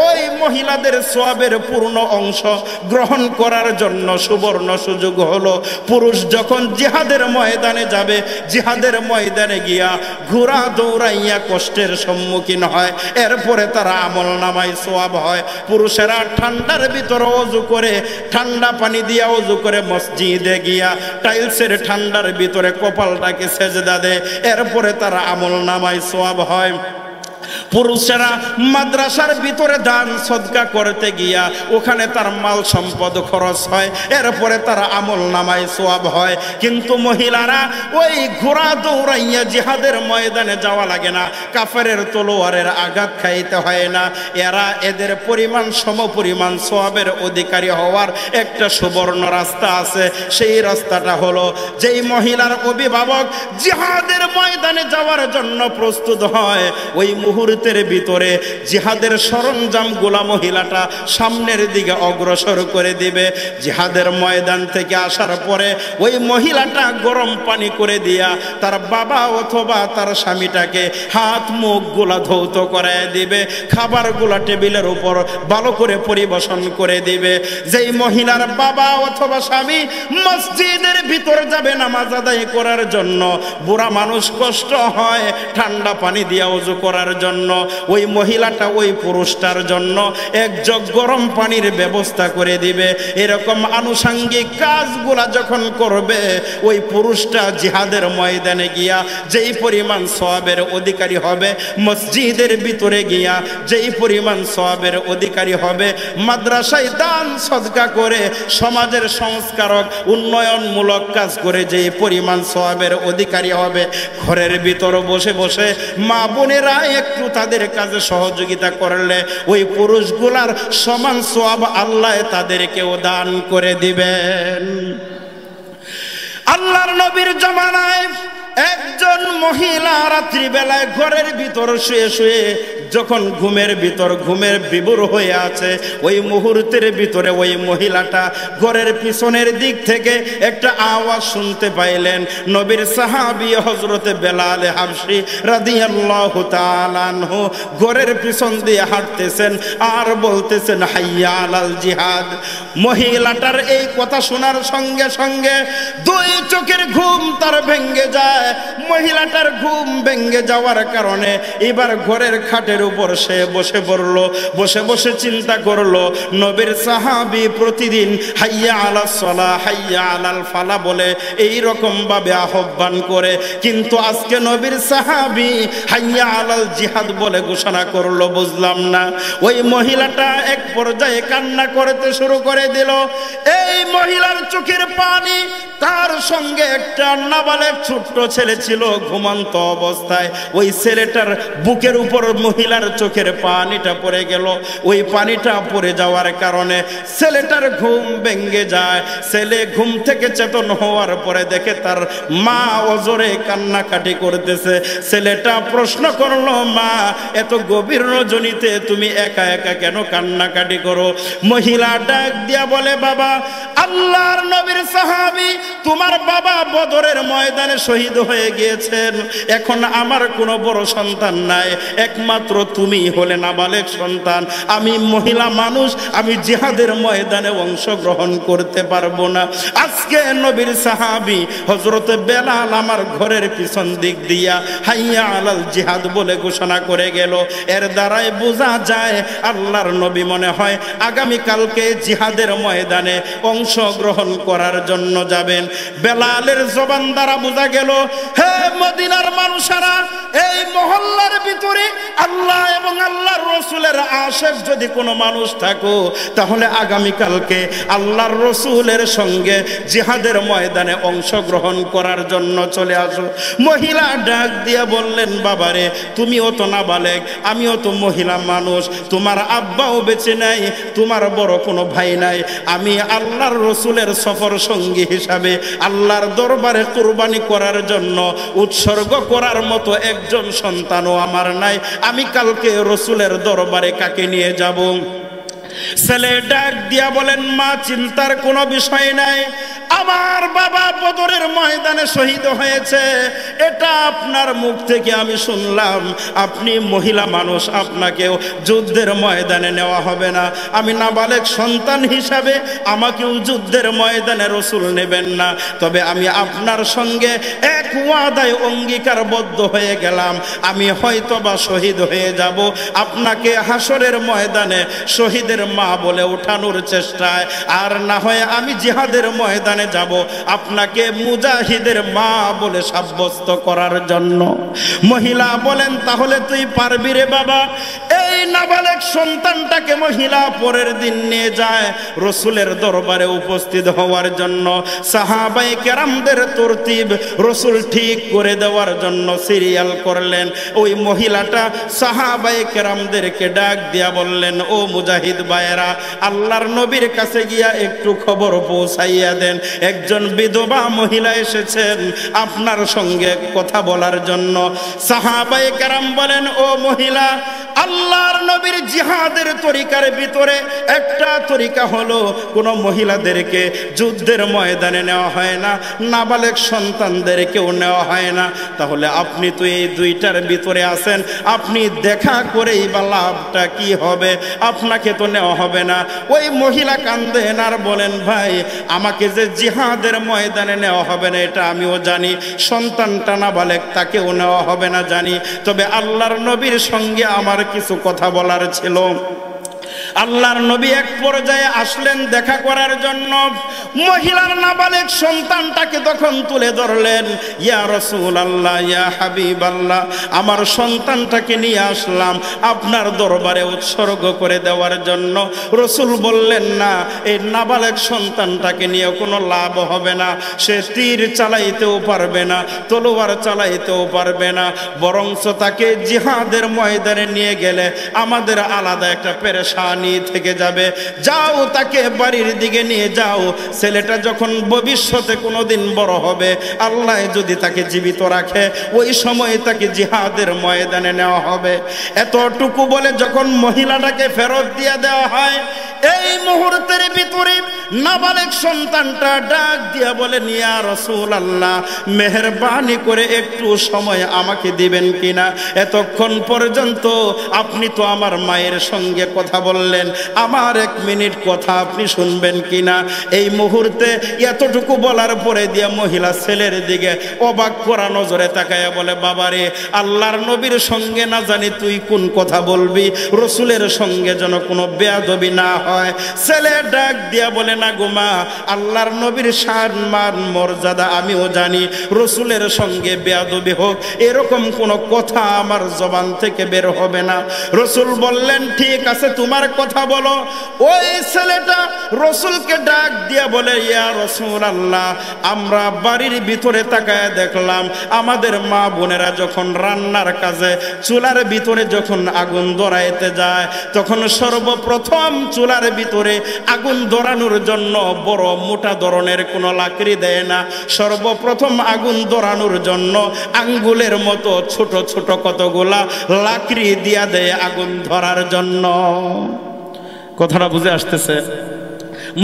ওই মহিলাদের সওয়াবের পূর্ণ অংশ গ্রহণ করার জন্য সুবর্ণ সুযোগ হলো, পুরুষ যখন জিহাদের ময়দানে যাবে, জিহাদের ময়দানে গিয়া ঘোড়া দৌড়াইয়া কষ্টের সম্মুখীন হয়, এরপরে তারা আমল নামায় সওয়াব হয়। পুরুষেরা ঠান্ডার ভিতরে ওযু করে, ঠান্ডা পানি দিয়া ওযু করে মসজিদে গিয়া টাইলসের ঠান্ডার ভিতরে কপালটাকে সেজদা দেয়, এরপরে তারা আমল নামায় সওয়াব হয়। পুরুষেরা মাদ্রাসার ভিতরে দান সদকা করতে গিয়া ওখানে তার মাল সম্পদ খরচ হয়, এরপরে তার আমল নামায় সওয়াব হয়। কিন্তু মহিলারা ওই ঘোড়া দৌড়াইয়া জিহাদের ময়দানে যাওয়া লাগে না, কাফেরের তলোয়ারের আঘাত খাইতে হয় না, এরা এদের পরিমাণ সমপরিমাণ সওয়াবের অধিকারী হওয়ার একটা সুবর্ণ রাস্তা আছে। সেই রাস্তাটা হলো, যেই মহিলার অভিভাবক জিহাদের ময়দানে যাওয়ার জন্য প্রস্তুত হয়, ওই মুহূর্তের ভিতরে জিহাদের সরঞ্জাম গুলা মহিলাটা সামনের দিকে অগ্রসর করে দিবে। জিহাদের ময়দান থেকে আসার পরে ওই মহিলাটা গরম পানি করে দিয়া তার বাবা অথবা তার স্বামীটাকে হাত মুখ গুলা ধৌত করে দিবে, খাবার গুলা টেবিলের উপর ভালো করে পরিবেশন করে দিবে। যেই মহিলার বাবা অথবা স্বামী মসজিদের ভিতর যাবে নামাজ আদায় করার জন্য, বুড়া মানুষ কষ্ট হয় ঠান্ডা পানি দিয়া ওযু করার জন্য, ওই মহিলাটা ওই পুরুষটার জন্য এক জগ গরম পানির ব্যবস্থা করে দিবে। এরকম আনুষঙ্গিক কাজগুলা যখন করবে, ওই পুরুষটা জিহাদের ময়দানে গিয়া যেই পরিমাণ সওয়াবের অধিকারী হবে, মসজিদের ভিতরে গিয়া যেই পরিমাণ সওয়াবের অধিকারী হবে, মাদ্রাসায় দান সদকা করে সমাজের সংস্কারক উন্নয়নমূলক কাজ করে যেই পরিমাণ সওয়াবের অধিকারী হবে, ঘরের ভিতর বসে বসে মা বোনেরা একটু তাদের কাজে সহযোগিতা করলে ওই পুরুষগুলার সমান সওয়াব আল্লাহ তাদেরকেও দান করে দিবেন। আল্লাহর নবীর জামানায় একজন মহিলা রাত্রিবেলায় ঘরের ভিতর শুয়ে শুয়ে যখন ঘুমের বিভোর হয়ে আছে, ওই মুহূর্তের ভিতরে ওই মহিলাটা ঘরের পিছনের দিক থেকে একটা আওয়াজ শুনতে পাইলেন। নবীর সাহাবী হযরতে বেলাল হাবশী রাদিয়াল্লাহু তাআলা আনহু ঘরের পিছন দিয়ে হাঁটতেছেন আর বলতেছেন হাইয়া আলাল জিহাদ। মহিলাটার এই কথা শোনার সঙ্গে সঙ্গে দুই চোখের ঘুম তার ভেঙে যায়। মহিলাটার ঘুম ভেঙে যাওয়ার কারণে এবার ঘরের খাটের উপর সে বসে পড়লো। বসে বসে চিন্তা করলো, নবীর সাহাবী প্রতিদিন হাইয়া আলাস সালাহ হাইয়া আলাল ফালা বলে এই রকম ভাবে আহ্বান করে, কিন্তু আজকে নবীর সাহাবী হাইয়া আলাল জিহাদ বলে ঘোষণা করলো। বুঝলাম না। ওই মহিলাটা এক পর্যায়ে কান্না করতে শুরু করে দিল। এই মহিলার চোখের পানি, তার সঙ্গে একটা নাবালেগ ছোট্ট ছেলে ছিল ঘুমন্ত অবস্থায়। ওই ছেলেটার বুকের উপর মহিলার চোখের পানিটা পড়ে গেল। ওই পানিটা পড়ে যাওয়ার কারণে ছেলেটার ঘুম ভেঙে যায়। ছেলে ঘুম থেকে চেতন হওয়ার পরে দেখে তার মা অজরে কান্নাকাটি করতেছে। ছেলেটা প্রশ্ন করলো, মা এত গভীর রজনীতে তুমি একা একা কেন কান্নাকাটি করো? মহিলা ডাক দিয়া বলে, বাবা, আল্লাহর নবীর সাহাবী তোমার বাবা বদরের ময়দানে শহীদ হয়ে গিয়েছেন। এখন আমার কোনো বড় সন্তান নাই, একমাত্র তুমি হলে নাবালেগ সন্তান। আমি মহিলা মানুষ, আমি জিহাদের ময়দানে অংশগ্রহণ করতে পারবো না। আজকে নবীর সাহাবী হযরতে বেলাল আমার ঘরের পিছন দিক দিয়া হাইয়া আলাল জিহাদ বলে ঘোষণা করে গেল। এর দ্বারাই বোঝা যায় আল্লাহর নবী মনে হয় আগামী কালকে জিহাদের ময়দানে অংশগ্রহণ করার জন্য যাবেন। বেলালের জবান দ্বারা বোঝা গেল, হে মদিনার মানুষেরা, এই মহল্লার ভিতরে আল্লাহ এবং আল্লাহর রসুলের আশেক যদি কোনো মানুষ থাকো, তাহলে আগামীকালকে আল্লাহর রসুলের সঙ্গে জিহাদের ময়দানে অংশগ্রহণ করার জন্য চলে আসো। মহিলা ডাক দিয়া বললেন, বাবারে, তুমিও তো নাবালেগ, আমিও তো মহিলা মানুষ, তোমার আব্বাও বেঁচে নাই, তোমার বড় কোনো ভাই নাই। আমি আল্লাহর রসুলের সফর সঙ্গী হিসাবে আল্লাহর দরবারে কুরবানি করার জন্য উৎসর্গ করার মতো একজন সন্তানও আমার নাই। আমি কালকে রসুলের দরবারে কাকে নিয়ে যাব? ছেলে ডাক দিয়া বলেন, মা, চিন্তার কোনো বিষয় নাই। আমার বাবা বদরের ময়দানে শহীদ হয়েছে, এটা আপনার মুখ থেকে আমি শুনলাম। আপনি মহিলা মানুষ, আপনাকেও যুদ্ধের ময়দানে নেওয়া হবে না। আমি নাবালেগ সন্তান হিসাবে আমাকেও যুদ্ধের ময়দানে রসুল নেবেন না। তবে আমি আপনার সঙ্গে এক ওয়াদায় অঙ্গীকারবদ্ধ হয়ে গেলাম, আমি হয়তোবা শহীদ হয়ে যাব। আপনাকে হাসরের ময়দানে শহীদের মা বলে উঠানোর চেষ্টায়, আর না হয় আমি জিহাদের ময়দানে যাব আপনাকে মুজাহিদের মা বলে সাব্যস্ত করার জন্য। মহিলা বলেন, তাহলে তুই পারবি রে বাবা? এই নাবালেগ সন্তানটাকে মহিলা পরের দিন নিয়ে যায় রসুলের দরবারে উপস্থিত হওয়ার জন্য। সাহাবায়ে কেরামদের তরতিব রসুল ঠিক করে দেওয়ার জন্য সিরিয়াল করলেন। ওই মহিলাটা সাহাবায়ে কেরামদেরকে ডাক দিয়া বললেন, ও মুজাহিদ ভাইয়েরা, আল্লাহর নবীর কাছে গিয়া একটু খবর পৌঁছাইয়া দেন, একজন বিধবা মহিলা এসেছেন আপনার সঙ্গে কথা বলার জন্য। সাহাবায়ে কেরাম বলেন, ও মহিলা, আল্লাহর নবীর জিহাদের তরিকার ভিতরে একটা তরিকা হলো কোন মহিলাদেরকে যুদ্ধের ময়দানে নেওয়া হয় না, নাবালেগ সন্তানদেরকেও নেওয়া হয় না। তাহলে আপনি তো এই দুইটার ভিতরে আছেন, আপনি দেখা করেই বা লাভটা কি হবে? আপনাকে তো নেওয়া হবে না। ওই মহিলা কান্দেন আর বলেন, ভাই, আমাকে যে জিহাদের ময়দানে নেওয়া হবে না এটা আমিও জানি, সন্তানটা নাবালেগ তাকেও নেওয়া হবে না জানি, তবে আল্লাহর নবীর সঙ্গে আমার কিছু কথা বলার ছিল। আল্লাহর নবী এক পর্যায়ে আসলেন দেখা করার জন্য। মহিলার নাবালেগ সন্তানটাকে তখন তুলে ধরলেন, ইয়া রাসূলুল্লাহ, ইয়া হাবিবাল্লাহ, আমার সন্তানটাকে নিয়ে আসলাম আপনার দরবারে উৎসর্গ করে দেওয়ার জন্য। রসুল বললেন, না, এই নাবালেগ সন্তানটাকে নিয়ে কোনো লাভ হবে না। সে তীর চালাইতেও পারবে না, তলোয়ার চালাইতেও পারবে না, বরঞ্চ তাকে জিহাদের ময়দানে নিয়ে গেলে আমাদের আলাদা একটা পেরেশানি পানি থেকে যাবে, যাও তাকে বাড়ির দিকে নিয়ে যাও। ছেলেটা যখন ভবিষ্যতে কোনোদিন বড় হবে, আল্লাহ যদি তাকে জীবিত রাখে, ওই সময় তাকে জিহাদের ময়দানে নেওয়া হবে। এতটুকু বলে যখন মহিলাটাকে ফেরত দিয়ে দেওয়া হয়, এই মুহূর্তের ভিতরে নাবালেগ সন্তানটা ডাক দিয়া বলে, ইয়া রাসূলুল্লাহ, মেহেরবানি করে একটু সময় আমাকে দিবেন কিনা? এতক্ষণ পর্যন্ত আপনি তো আমার মায়ের সঙ্গে কথা বললেন, আমার 1 মিনিট কথা আপনি শুনবেন কিনা? এই মুহূর্তে এতটুকু বলার পরে দিয়া মহিলা ছেলের দিকে অবাক করা নজরে তাকায়া বলে, বাবারে, আল্লাহর নবীর সঙ্গে না জানি তুই কোন কথা বলবি, রসুলের সঙ্গে যেন কোনো বেয়াদবি না হয়। ছেলে ডাক দিয়া বলে, না গো মা, আল্লাহর নবীর শান মান মর্যাদা আমিও জানি, রসুলের সঙ্গে বেয়াদবি হোক এরকম কোনো কথা আমার জবান থেকে বের হবে না। রসুল বললেন, ঠিক আছে, তোমার কথা বলো। ওই ছেলেটা রসুলকে ডাক দিয়া বলে, ইয়া রাসূলুল্লাহ, আমরা বাড়ির ভিতরে তাকায় দেখলাম আমাদের মা বোনেরা যখন রান্নার কাজে চুলার ভিতরে যখন আগুন ধরাইতে যায়, তখন সর্বপ্রথম চুলার ভিতরে আগুন ধরানোর জন্য বড় মোটা ধরনের কোনো লাকড়ি দেয় না, সর্বপ্রথম আগুন ধরানোর জন্য আঙ্গুলের মতো ছোট ছোট কতগুলা লাকড়ি দিয়া দেয় আগুন ধরার জন্য। কথাটা বুঝে আসতেছে?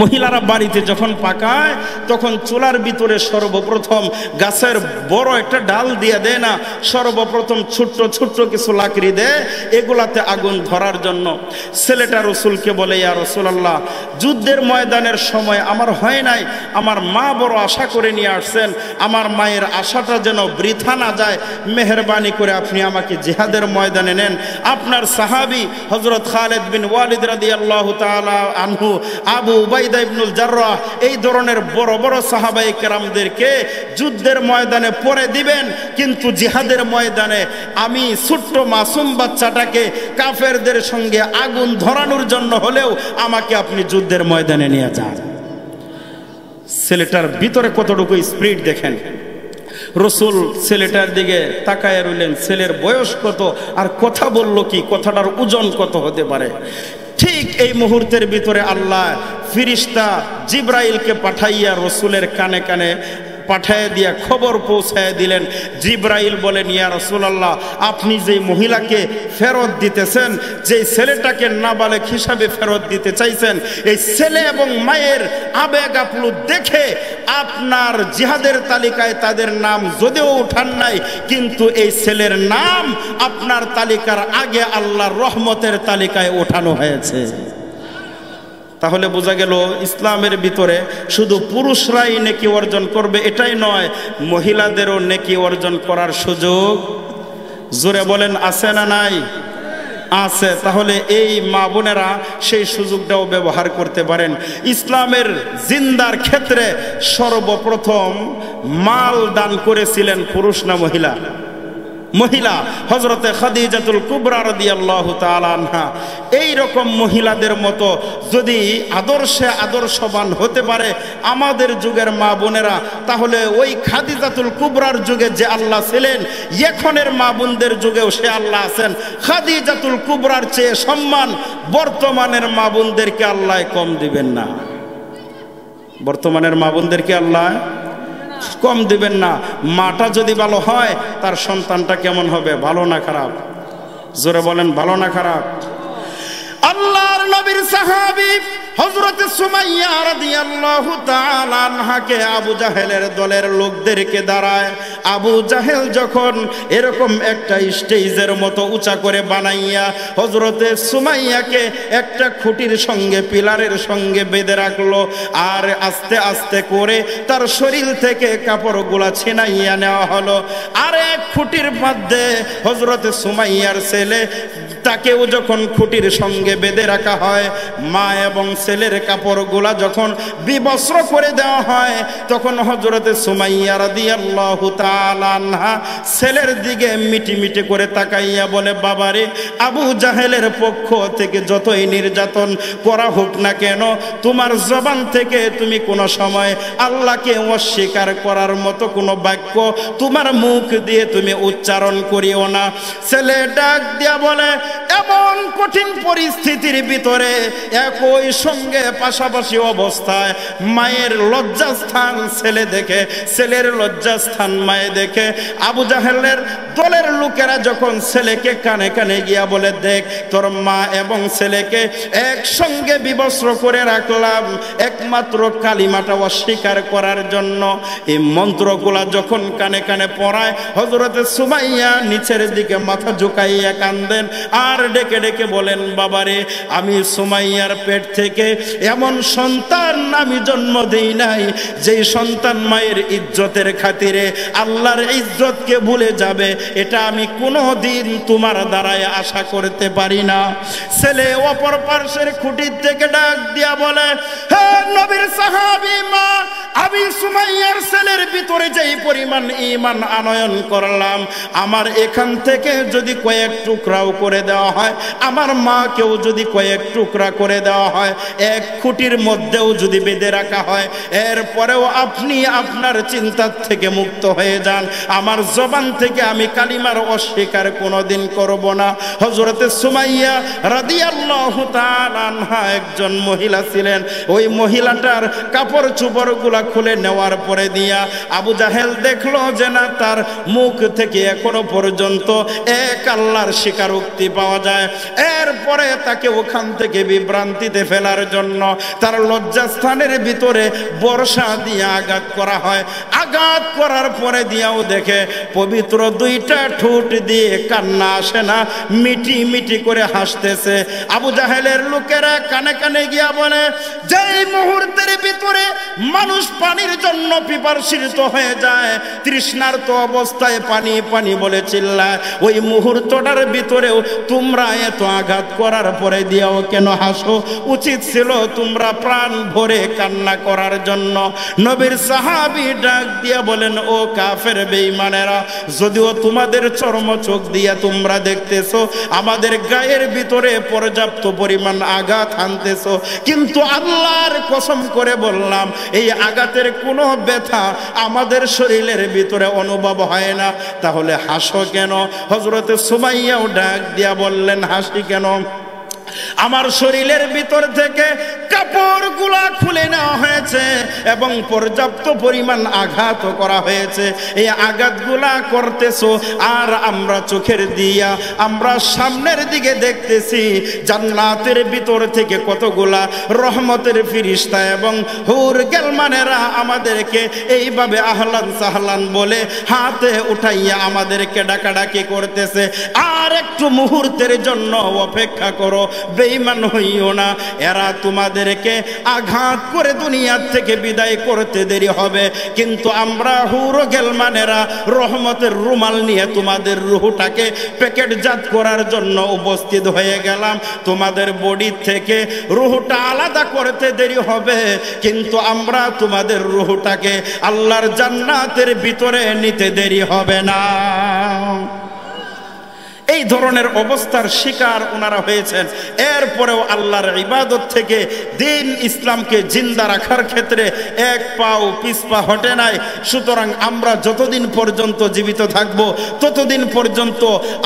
মহিলারা বাড়িতে যখন পাকায় তখন চুলার ভিতরে সর্বপ্রথম গাছের বড় একটা ডাল দিয়ে দেয় না, সর্বপ্রথম ছোট্ট ছোট্ট কিছু লাকড়ি দেয়, এগুলাতে আগুন ধরার জন্য। ছেলেটা রসুলকে বলে, ইয়া রাসূলুল্লাহ, যুদ্ধের ময়দানের সময় আমার হয় নাই, আমার মা বড় আশা করে নিয়ে আসছেন, আমার মায়ের আশাটা যেন বৃথা না যায়, মেহেরবানি করে আপনি আমাকে জিহাদের ময়দানে নেন। আপনার সাহাবী হযরত খালিদ বিন ওয়ালিদ রাদিয়াল্লাহু তাআলা আনহু, আবু উবাইদা ইবনুল জাররাহ, এই ধরনের বড় বড় সাহাবায়ে কেরামদেরকে যুদ্ধের ময়দানে পরে দিবেন, কিন্তু জিহাদের ময়দানে আমি ছোট্ট মাসুম বাচ্চাটাকে কাফেরদের সঙ্গে আগুন ধরানোর জন্য হলেও আমাকে আপনি যুদ্ধের ময়দানে নিয়ে যান। ছেলেটার ভিতরে কতটুকু স্পিরিট দেখেন। রসুল ছেলেটার দিকে তাকায় রইলেন, ছেলের বয়স কত আর কথা বলল কি, কথাটার ওজন কত হতে পারে। ঠিক এই মুহূর্তের ভিতরে আল্লাহ ফিরিস্তা জিব্রাইলকে পাঠাইয়া রসুলের কানে কানে পাঠায় দিয়া খবর পৌঁছায় দিলেন। জিব্রাইল বলেন, ইয়া রাসূলুল্লাহ, আপনি যে মহিলাকে ফেরত দিতেছেন, যে ছেলেটাকে নাবালেগ হিসাবে ফেরত দিতে চাইছেন, এই ছেলে এবং মায়ের আবেগ আপ্লুত দেখে আপনার জিহাদের তালিকায় তাদের নাম যদিও উঠান নাই, কিন্তু এই ছেলের নাম আপনার তালিকার আগে আল্লাহর রহমতের তালিকায় ওঠানো হয়েছে। তাহলে বোঝা গেল ইসলামের ভিতরে শুধু পুরুষরাই নেকি অর্জন করবে এটাই নয়, মহিলাদেরও নেকি অর্জন করার সুযোগ, জোরে বলেন, আছে না নাই? আছে। তাহলে এই মা বোনেরা সেই সুযোগটাও ব্যবহার করতে পারেন। ইসলামের জিন্দার ক্ষেত্রে সর্বপ্রথম মাল দান করেছিলেন পুরুষ না মহিলা? মহিলা। হযরতে খাদিজাতুল কুবরা রাদিয়াল্লাহু তাআলা আনহা। এই রকম মহিলাদের মতো যদি আদর্শে আদর্শবান হতে পারে আমাদের যুগের মা বোনেরা, তাহলে ওই খাদিজাতুল কুবরার যুগে যে আল্লাহ ছিলেন, এখনের মা বোনদের যুগেও সে আল্লাহ আছেন। খাদিজাতুল কুবরার চেয়ে সম্মান বর্তমানের মা বোনদেরকে আল্লাহ কম দিবেন না। বর্তমানের মা বোনদেরকে আল্লাহ কম দিবেন না। মাটা যদি ভালো হয় তার সন্তানটা কেমন হবে, ভালো না খারাপ? জোরে বলেন, ভালো না খারাপ? আল্লাহর নবীর সাহাবী হযরত সুমাইয়া রাদিয়াল্লাহু তাআলা আনহাকে আবু জাহেলের দলের লোকদেরকে দাঁড়ায়, আবু জাহেল যখন এরকম একটা স্টেজের মতো উঁচা করে বানাইয়া হযরতে সুমাইয়াকে একটা খুঁটির সঙ্গে পিলারের সঙ্গে বেঁধে রাখলো, আর আস্তে আস্তে করে তার শরীর থেকে কাপড়গুলা ছিনাইয়া নেওয়া হলো। আর এক খুঁটির মধ্যে হযরতে সুমাইয়ার ছেলে, তাকেও যখন খুঁটির সঙ্গে বেঁধে রাখা হয়, মা এবং ছেলের কাপড়গুলা যখন বিবস্ত্র করে দেওয়া হয়, তখন হযরতে সুমাইয়া রাদিয়াল্লাহু তাআলা আনহা ছেলের দিকে মিটি মিটি করে তাকাইয়া বলে, বাবারে, আবু জাহেলের পক্ষ থেকে যতই নির্যাতন করা হোক না কেন, তোমার জবান থেকে তুমি কোনো সময় আল্লাহকে অস্বীকার করার মতো কোনো বাক্য তোমার মুখ দিয়ে তুমি উচ্চারণ করিও না। ছেলে ডাক দিয়া বলে, এমন কঠিন পরিস্থিতির ভিতরে একই সঙ্গে পাশাপাশি অবস্থায় মায়ের লজ্জাস্থান ছেলে দেখে, ছেলের লজ্জাস্থান মায়ে দেখে, আবু জাহেলের দলের লোকেরা যখন ছেলেকে কানে কানে গিয়া বলে, দেখ তোর মা এবং ছেলেকে একসঙ্গে বিবস্ত্র করে রাখলাম একমাত্র কালিমাটা অস্বীকার করার জন্য। এই মন্ত্রগুলা যখন কানে কানে পড়ায়, হযরতে সুমাইয়া নিচের দিকে মাথা ঝুঁকাইয়া কান্দেন আর ডেকে ডেকে বলেন, বাবারে আমি সুমাইয়ার পেট থেকে এমন সন্তান আমি জন্ম দেই নাই যেই সন্তান মায়ের ইজ্জতের খাতিরে আল্লাহর ইজ্জতকে ভুলে যাবে, এটা আমি কোনোদিন তোমার দ্বারায় আশা করতে পারি না। ছেলে অপর পার্শ্বের খুঁটির থেকে ডাক দিয়া বলে, হে নবীর সাহাবী মা, আমি সুমাইয়ার ছেলের ভিতরে যেই পরিমাণ ঈমান আনয়ন করলাম, আমার এখান থেকে যদি কয়েক টুকরাও করে দেওয়া হয়, আমার মাকেও যদি কয়েক টুকরা করে দেওয়া হয়, এক খুঁটির মধ্যেও যদি বেঁধে রাখা হয়, এরপরেও আপনি আপনার চিন্তার থেকে মুক্ত হয়ে যান, আমার জবান থেকে আমি কালিমার অস্বীকার কোনোদিন করব না। হযরতে সুমাইয়া রাদিয়াল্লাহু তাআলা আনহা একজন মহিলা ছিলেন। ওই মহিলাটার কাপড় চোপড়গুলা খুলে নেওয়ার পরে দিয়া আবু জাহেল দেখলো যে না, তার মুখ থেকে এখনো পর্যন্ত এক আল্লাহর স্বীকারোক্তি পাওয়া যায়। এরপরে তাকে ওখান থেকে বিভ্রান্তিতে ফেলার জন্য তার লজ্জাস্থানের ভিতরে বর্ষা দিয়ে আঘাত করা হয়। আঘাত করার পরে দিয়াও দেখে পবিত্র দুইটা ঠোঁট দিয়ে কান্না আসে না, মিটি মিটি করে হাসতেছে। আবু জাহেলের লোকেরা কানে কানে গিয়া বলে, যেই মুহূর্তের ভিতরে মানুষ পানির জন্য পিপাসিত হয়ে যায়, তৃষ্ণার্ত অবস্থায় পানি পানি বলে চিল্লায়, ওই মুহূর্তটার ভিতরেও তোমরা এত আঘাত করার পরে দিয়াও কেন হাসো? উচিত ছিল তোমরা প্রাণ ভরে কান্না করার জন্য। নবীর সাহাবী ডাক দিয়া বলেন, ও কাফের বেঈমানেরা, যদিও তোমাদের চর্ম চোখ দিয়া তোমরা দেখতেছো আমাদের গায়ের ভিতরে পর্যাপ্ত পরিমাণ আঘাত হানতেছো, কিন্তু আল্লাহর কসম করে বললাম এই আঘাতের কোনো ব্যথা আমাদের শরীরের ভিতরে অনুভব হয় না, তাহলে হাসো কেন? হযরতে সুমাইয়াও ডাক দিয়া বললেন, হাসি কেন? আমার শরীরের ভিতর থেকে কাপড়গুলা খুলে নেওয়া হয়েছে এবং পর্যাপ্ত পরিমাণ আঘাত করা হয়েছে। এই আঘাতগুলা করতেছো আর আমরা চোখের দিয়া আমরা সামনের দিকে দেখতেছি জান্নাতের ভিতর থেকে কতগুলা রহমতের ফেরেশতা এবং হুর গেলমানেরা আমাদেরকে এইভাবে আহলান সাহলান বলে হাতে উঠাইয়া আমাদেরকে ডাকাডাকি করতেছে। আর একটু মুহূর্তের জন্য অপেক্ষা করো, বেঈমান হইও না, এরা তোমাদেরকে আঘাত করে দুনিয়ার থেকে বিদায় করতে দেরি হবে, কিন্তু আমরা হুর গেলমানেরা রহমতের রুমাল নিয়ে তোমাদের রুহটাকে প্যাকেটজাত করার জন্য উপস্থিত হয়ে গেলাম। তোমাদের বডি থেকে রুহটা আলাদা করতে দেরি হবে, কিন্তু আমরা তোমাদের রুহটাকে আল্লাহর জান্নাতের ভিতরে নিতে দেরি হবে না। এই ধরনের অবস্থার শিকার ওনারা হয়েছেন। এরপরেও আল্লাহর ইবাদত থেকে দিন ইসলামকে জিন্দা রাখার ক্ষেত্রে এক পাও পিছপা হটে নাই। সুতরাং আমরা যতদিন পর্যন্ত জীবিত থাকব ততদিন পর্যন্ত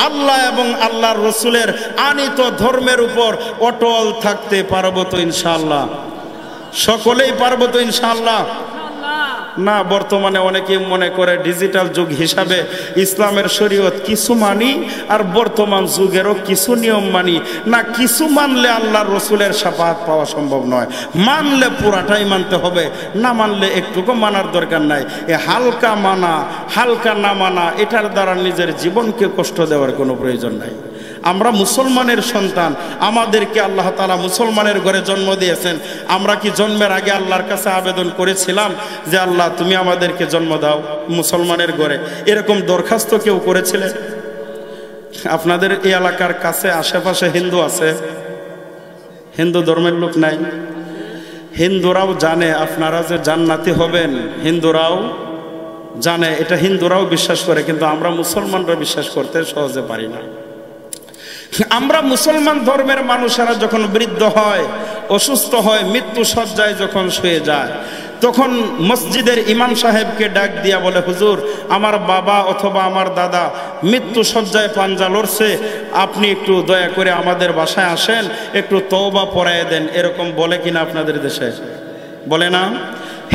আল্লাহ এবং আল্লাহর রসুলের আনিত ধর্মের উপর অটল থাকতে পারবো তো ইনশাআল্লাহ? সকলেই পারবো তো ইনশাআল্লাহ? না, বর্তমানে অনেকে মনে করে ডিজিটাল যুগ হিসাবে ইসলামের শরীয়ত কিছু মানি আর বর্তমান যুগেরও কিছু নিয়ম মানি। না, কিছু মানলে আল্লাহর রসুলের শাফাআত পাওয়া সম্ভব নয়, মানলে পুরাটাই মানতে হবে, না মানলে একটুকু মানার দরকার নাই। এ হালকা মানা হালকা না মানা এটার দ্বারা নিজের জীবনকে কষ্ট দেওয়ার কোনো প্রয়োজন নাই। আমরা মুসলমানের সন্তান, আমাদেরকে আল্লাহ তাআলা মুসলমানের ঘরে জন্ম দিয়েছেন। আমরা কি জন্মের আগে আল্লাহর কাছে আবেদন করেছিলাম যে আল্লাহ তুমি আমাদেরকে জন্ম দাও মুসলমানের ঘরে? এরকম দরখাস্ত কেউ করেছিলেন? আপনাদের এই এলাকার কাছে আশেপাশে হিন্দু আছে, হিন্দু ধর্মের লোক নাই? হিন্দুরাও জানে আপনারা যে জান্নাতি হবেন, হিন্দুরাও জানে, এটা হিন্দুরাও বিশ্বাস করে, কিন্তু আমরা মুসলমানরা বিশ্বাস করতে সহজে পারি না। আমরা মুসলমান ধর্মের মানুষেরা যখন বৃদ্ধ হয় অসুস্থ হয়, মৃত্যু শয্যায় যখন শুয়ে যায়, তখন মসজিদের ইমাম সাহেবকে ডাক দিয়া বলে, হুজুর আমার বাবা অথবা আমার দাদা মৃত্যু শয্যায় পাঞ্জা লড়ছে, আপনি একটু দয়া করে আমাদের বাসায় আসেন, একটু তওবা পড়ায় দেন। এরকম বলে কিনা আপনাদের দেশে? বলে না?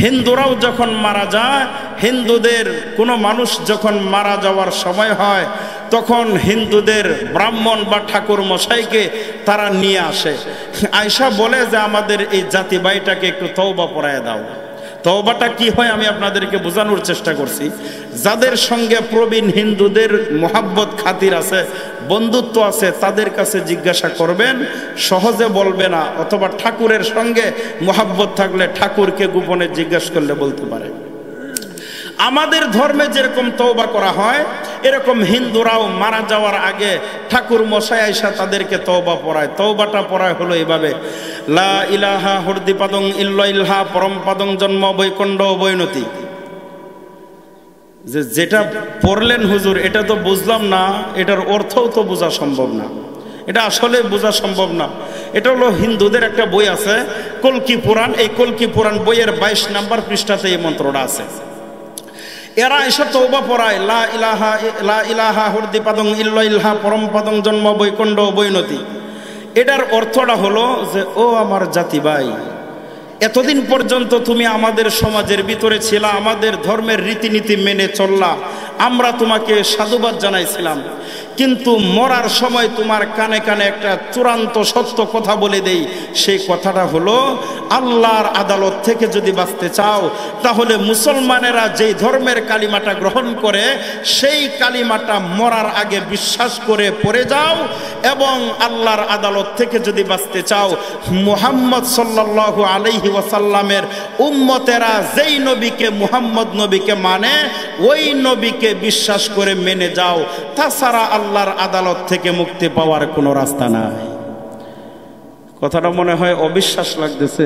হিন্দুরাও যখন মারা যায়, হিন্দুদের কোনো মানুষ যখন মারা যাওয়ার সময় হয়, তখন হিন্দুদের ব্রাহ্মণ বা ঠাকুর মশাইকে তারা নিয়ে আসে, আয়সা বলে যে আমাদের এই জাতি ভাইটাকে একটু তওবা পড়ায় দাও। তওবাটা কি হয় আমি আপনাদেরকে বোঝানোর চেষ্টা করছি। যাদের সঙ্গে প্রবীণ হিন্দুদের মোহাব্বত খাতির আছে, বন্ধুত্ব আছে, তাদের কাছে জিজ্ঞাসা করবেন, সহজে বলবে না, অথবা ঠাকুরের সঙ্গে মোহাব্বত থাকলে ঠাকুরকে গোপনে জিজ্ঞাসা করলে বলতে পারে। আমাদের ধর্মে যেরকম তওবা করা হয়, এরকম হিন্দুরাও মারা যাওয়ার আগে ঠাকুর মশাই আইসা তাদেরকে তওবা পড়ায়। তওবাটা পড়ায় হলো এইভাবে, লা ইলাহা হরদিপাদং ইল্লাইল্লাহ পরমপাদং জন্ম বৈকুণ্ঠ বৈনতি। যেটা পড়লেন হুজুর, এটা তো বুঝলাম না, এটার অর্থও তো বোঝা সম্ভব না, এটা আসলে বোঝা সম্ভব না। এটা হলো হিন্দুদের একটা বই আছে কল্কি পুরাণ, এই কল্কি পুরাণ বইয়ের 22 নম্বর পৃষ্ঠাতে এই মন্ত্রটা আছে। এরা এসব তওবা পড়ায়, লা ইলাহা হরদিপাদং ইল্লাইল্লাহ পরমপাদং জন্ম বৈকুণ্ঠ বৈনতি। এটার অর্থটা হলো যে, ও আমার জাতি ভাই, এতদিন পর্যন্ত তুমি আমাদের সমাজের ভিতরে ছিলা, আমাদের ধর্মের রীতিনীতি মেনে চললা, আমরা তোমাকে সাধুবাদ জানাইছিলাম, কিন্তু মরার সময় তোমার কানে কানে একটা চূড়ান্ত সত্য কথা বলে দেই। সেই কথাটা হলো, আল্লাহর আদালত থেকে যদি বাঁচতে চাও, তাহলে মুসলমানেরা যেই ধর্মের কালিমাটা গ্রহণ করে, সেই কালিমাটা মরার আগে বিশ্বাস করে পড়ে যাও, এবং আল্লাহর আদালত থেকে যদি বাঁচতে চাও, মুহাম্মদ সাল্লাল্লাহু আলাইহি ওয়াসাল্লামের উম্মতেরা যেই নবীকে মুহাম্মদ নবীকে মানে, ওই নবীকে বিশ্বাস করে মেনে যাও, তাছাড়া আল্লাহর আদালত থেকে মুক্তি পাওয়ার কোনো রাস্তা নাই। কথাটা মনে হয় অবিশ্বাস লাগতেছে।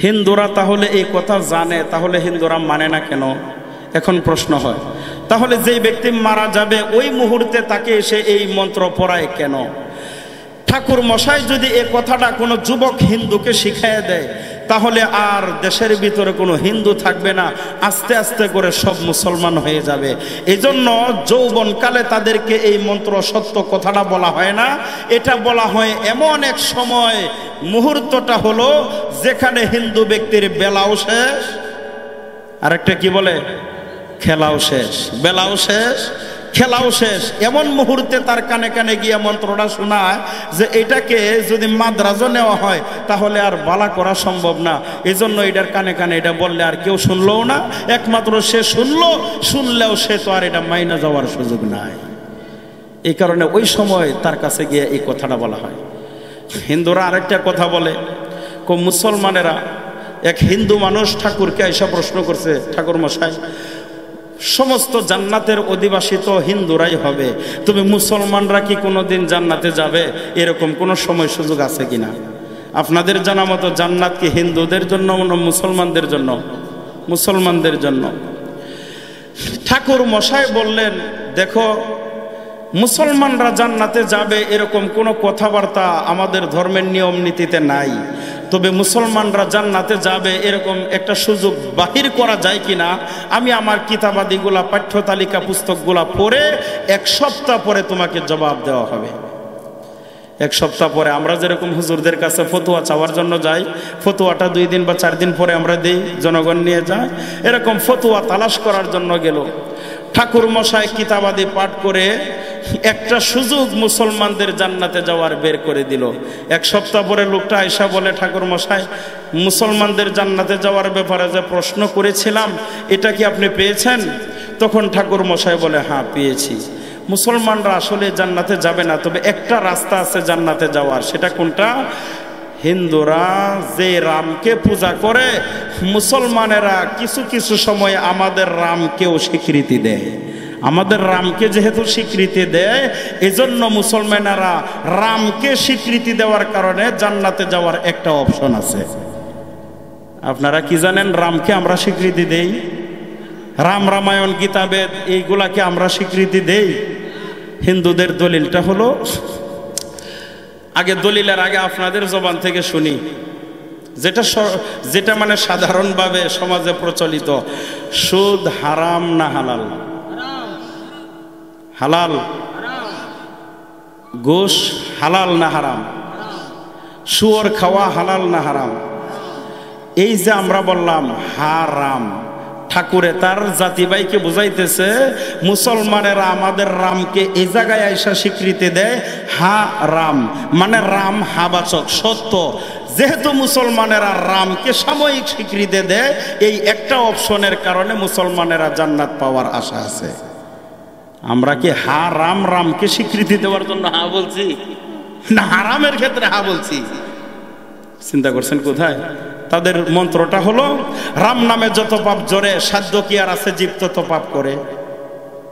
হিন্দুরা তাহলে এই কথা জানে, তাহলে হিন্দুরা মানে না কেন? এখন প্রশ্ন হয়, তাহলে যেই ব্যক্তি মারা যাবে ওই মুহূর্তে তাকে এসে এই মন্ত্র পড়ায় কেন? ঠাকুর মশাই যদি এই কথাটা কোনো যুবক হিন্দুকে শিখাইয়া দেয়, তাহলে আর দেশের ভিতরে কোনো হিন্দু থাকবে না, আস্তে আস্তে করে সব মুসলমান হয়ে যাবে। এই জন্য যৌবনকালে তাদেরকে এই মন্ত্র সত্য কথাটা বলা হয় না, এটা বলা হয় এমন এক সময়, মুহূর্তটা হলো যেখানে হিন্দু ব্যক্তির বেলাও শেষ, আরেকটা কি বলে, খেলাও শেষ, বেলাও শেষ, খেলাও শেষ। এমন মুহূর্তে তার কানে কানে গিয়ে মন্ত্রটা শোনায় যে এটাকে যদি মাদ্রাজও নেওয়া হয় তাহলে আর বালা করা সম্ভব না। এই জন্য এটার কানে কানে এটা বললে আর কেউ শুনলও না, একমাত্র সে শুনলো, শুনলেও সে তো আর এটা মাইনা যাওয়ার সুযোগ নাই। এই কারণে ওই সময় তার কাছে গিয়ে এই কথাটা বলা হয়। হিন্দুরা আরেকটা কথা বলে, মুসলমানেরা, এক হিন্দু মানুষ ঠাকুরকে এসে প্রশ্ন করছে, ঠাকুর মশাই সমস্ত জান্নাতের অধিবাসী তো হিন্দুরাই হবে, তুমি মুসলমানরা কি কোনোদিন জান্নাতে যাবে? এরকম কোনো সময় সুযোগ আছে কিনা? আপনাদের জানা মতো জান্নাত কি হিন্দুদের জন্য না মুসলমানদের জন্য? মুসলমানদের জন্য। ঠাকুর মশাই বললেন, দেখো মুসলমানরা জান্নাতে যাবে এরকম কোনো কথাবার্তা আমাদের ধর্মের নিয়ম নীতিতে নাই, তবে মুসলমানরা জান্নাতে যাবে এরকম একটা সুযোগ বাহির করা যায় কিনা আমি আমার কিতাবাদিগুলা, পাঠ্য তালিকা পুস্তকগুলা পড়ে 1 সপ্তাহ পরে তোমাকে জবাব দেওয়া হবে। 1 সপ্তাহ পরে আমরা যেরকম হুজুরদের কাছে ফতোয়া চাওয়ার জন্য যাই, ফতোয়াটা 2 দিন বা 4 দিন পরে আমরা দিই, জনগণ নিয়ে যায়, এরকম ফতোয়া তালাশ করার জন্য গেল। ঠাকুর মশাই কিতাবাদি পাঠ করে একটা সুযোগ মুসলমানদের জান্নাতে যাওয়ার বের করে দিল। 1 সপ্তাহ পরে লোকটা আয়সা বলে, ঠাকুর মশাই মুসলমানদের জান্নাতে যাওয়ার ব্যাপারে যে প্রশ্ন করেছিলাম এটা কি আপনি পেয়েছেন? তখন ঠাকুর মশাই বলে, হ্যাঁ পেয়েছি। মুসলমানরা আসলে জান্নাতে যাবে না, তবে একটা রাস্তা আছে জান্নাতে যাওয়ার, সেটা কোনটা? হিন্দুরা যে রামকে পূজা করে, মুসলমানেরা কিছু কিছু সময় আমাদের রামকেও স্বীকৃতি দেয়। আমাদের রামকে যেহেতু স্বীকৃতি দেয়, এজন্য মুসলমানেরা রামকে স্বীকৃতি দেওয়ার কারণে জান্নাতে যাওয়ার একটা অপশন আছে। আপনারা কি জানেন রামকে আমরা স্বীকৃতি দেই? রাম রামায়ণ গীতাবেদ এইগুলাকে আমরা স্বীকৃতি দেই। হিন্দুদের দলিলটা হলো, আগে দলিলের আগে আপনাদের জবান থেকে শুনি, যেটা মানে সাধারণভাবে সমাজে প্রচলিত। সুদ হারাম না হালাল? হালাল। ঘুষ হালাল না হারাম? শুয়োর খাওয়া হালাল না হারাম? এই যে আমরা বললাম হারাম, ঠাকুরে তার জাতিভাইকে বুঝাইতেছে মুসলমানেরা আমাদের রামকে এই জায়গায় আইসা স্বীকৃতি দেয় হারাম, মানে রাম হাবাচক সত্য। যেহেতু মুসলমানেরা রামকে সাময়িক স্বীকৃতি দেয়, এই একটা অপশনের কারণে মুসলমানেরা জান্নাত পাওয়ার আশা আছে। আমরা কি হারাম রামকে স্বীকৃতি দেওয়ার জন্য হা বলছি, না হারামের ক্ষেত্রে হা বলছি? চিন্তা করছেন কোথায়? তাদের মন্ত্রটা হলো রাম নামে যত পাপ জোরে, সাধ্য কি আর আছে জীব তত পাপ করে।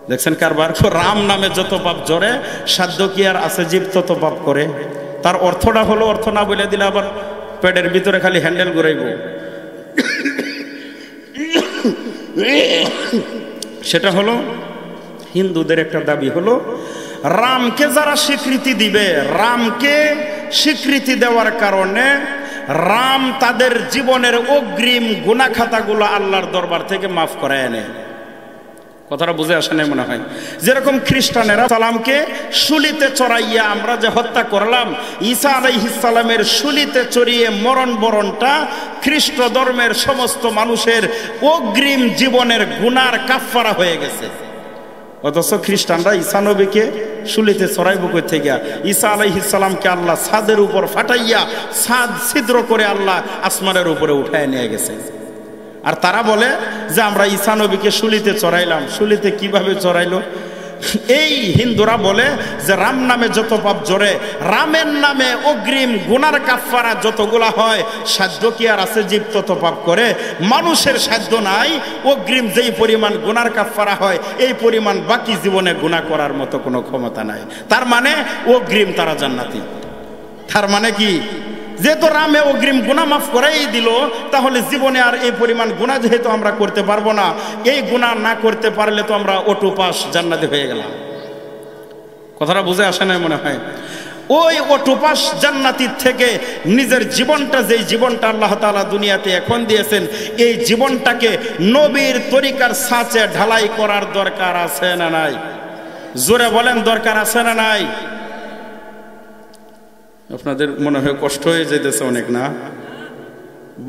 দেখছেন কারবার? রাম নামে যত পাপ জোরে, সাধ্য কি আর আছে জীব তত পাপ করে। তার অর্থটা হলো, অর্থ না বলে দিলে আবার পেটের ভিতরে খালি হ্যান্ডেল ঘুরাইব। সেটা হলো হিন্দুদের একটা দাবি হলো রামকে যারা স্বীকৃতি দিবে, রামকে স্বীকৃতি দেওয়ার কারণে রাম তাদের জীবনের অগ্রিম গুনাহ খাতাগুলো আল্লাহর দরবার থেকে মাফ করে আনে। কথাটা বুঝে আসে না মনে হয়? যেরকম খ্রিস্টানেরা সালামকে শুলিতে চড়াইয়া আমরা যে হত্যা করলাম, ঈসা আলাইহিস সালামের শুলিতে চড়িয়ে মরণ বরণটা খ্রিস্ট ধর্মের সমস্ত মানুষের অগ্রিম জীবনের গুনার কাফফারা হয়ে গেছে। অথচ খ্রিস্টানরা ঈসা নবীকে শুলিতে চড়াইব কই থেকে? ঈসা আলাইহিস সালামকে আল্লাহ ছাদের উপর ফাটাইয়া ছাদ ছিদ্র করে আল্লাহ আসমানের উপরে উঠায় নিয়ে গেছে। আর তারা বলে যে আমরা ঈসা নবীকে শুলিতে চড়াইলাম। শুলিতে কিভাবে চড়াইলো? এই হিন্দুরা বলে যে রাম নামে যত পাপ জোরে, রামের নামে অগ্রিম গুনার কাফফারা যতগুলা হয়, সাধ্য কি আর আছে জীব তত পাপ করে। মানুষের সাধ্য নাই, অগ্রিম যেই পরিমাণ গুনার কাফফারা হয় এই পরিমাণ বাকি জীবনে গুনাহ করার মতো কোনো ক্ষমতা নাই। তার মানে অগ্রিম তারা জান্নাতি। তার মানে কি? যেহেতু রামে অগ্রিম গুনাহ মাফ করাই দিল, তাহলে জীবনে আর এই পরিমাণ গুনাহ যেহেতু আমরা করতে পারবো না, এই গুনাহ না করতে পারলে তো আমরা অটো পাস জান্নাতে হয়ে গেলাম। কথাটা বুঝে আসে না মনে হয়? ওই অটো পাস জান্নাতির থেকে নিজের জীবনটা, যেই জীবনটা আল্লাহ তাআলা দুনিয়াতে এখন দিয়েছেন, এই জীবনটাকে নবীর তরিকার ছাঁচে ঢালাই করার দরকার আছে না নাই? জোরে বলেন, দরকার আছে না নাই? আপনাদের মনে হয় কষ্ট হয়ে যেতেছে অনেক, না?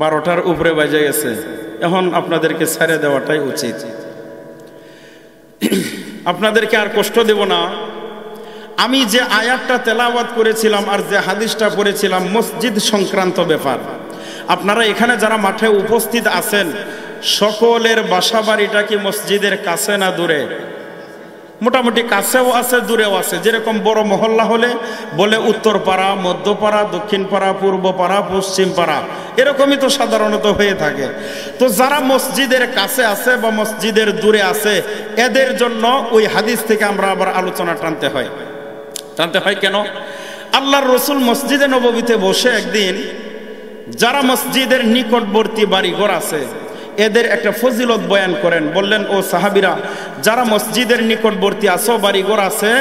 12টার উপরে বাজে গেছে, এখন আপনাদেরকে ছেড়ে দেওয়াটাই উচিত। আপনাদেরকে আর কষ্ট দেব না। আমি যে আয়াতটা তেলাওয়াত করেছিলাম আর যে হাদিসটা পড়েছিলাম মসজিদ সংক্রান্ত ব্যাপার, আপনারা এখানে যারা মাঠে উপস্থিত আছেন সকলের বাসা বাড়িটা কি মসজিদের কাছে না দূরে? মোটামুটি কাছেও আছে, দূরেও আছে। যেরকম বড় মহল্লা হলে বলে উত্তর পাড়া, মধ্যপাড়া, দক্ষিণ পাড়া, পূর্ব পাড়া, পশ্চিম পাড়া, এরকমই তো সাধারণত হয়ে থাকে। তো যারা মসজিদের কাছে আছে বা মসজিদের দূরে আছে, এদের জন্য ওই হাদিস থেকে আমরা আবার আলোচনা টানতে হয়। কেন? আল্লাহর রসুল মসজিদে নববীতে বসে একদিন যারা মসজিদের নিকটবর্তী বাড়িঘর আছে এদের একটা ফজিলত বয়ান করেন। বললেন, ও সাহাবীরা, যারা মসজিদের নিকটবর্তী আছো, বাড়িঘর আছে,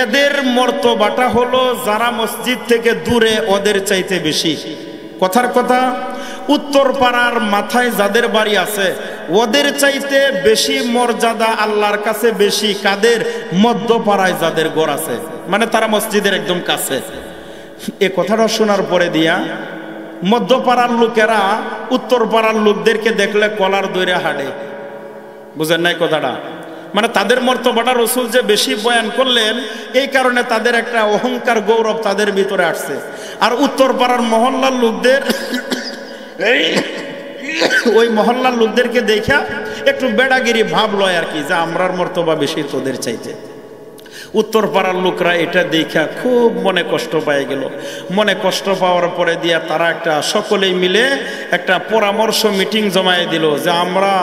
এদের মর্তবাটা হলো যারা মসজিদ থেকে দূরে ওদের চাইতে বেশি। কথার কথা, উত্তর পাড়ার মাথায় যাদের বাড়ি আছে ওদের চাইতে বেশি মর্যাদা আল্লাহর কাছে বেশি কাদের? মধ্যপাড়ায় যাদের ঘর আছে, মানে তারা মসজিদের একদম কাছে। এ কথাটা শোনার পরে দিয়া মধ্যপাড়ার লোকেরা উত্তর পাড়ার লোকদেরকে দেখলে কলার দইরা হাঁটে। বুঝেন নাই কথাটা? মানে তাদের মর্তবাটা রসুল যে বেশি বয়ান করলেন, এই কারণে তাদের একটা অহংকার গৌরব তাদের ভিতরে আসছে। আর উত্তর পাড়ার মহল্লার লোকদের ওই মহল্লার লোকদেরকে দেখা একটু বেড়াগিরি ভাব লয় আর কি, যে আমরার মর্তবা বেশি তোদের চাইতে। উত্তর পাড়ার লোকরা এটা দেখা খুব মনে কষ্ট পেয়ে গেল। মনে কষ্ট পাওয়ার পরে দিয়া তারা একটা সকলেই মিলে একটা পরামর্শ মিটিং জমায়ে দিল যে আমরা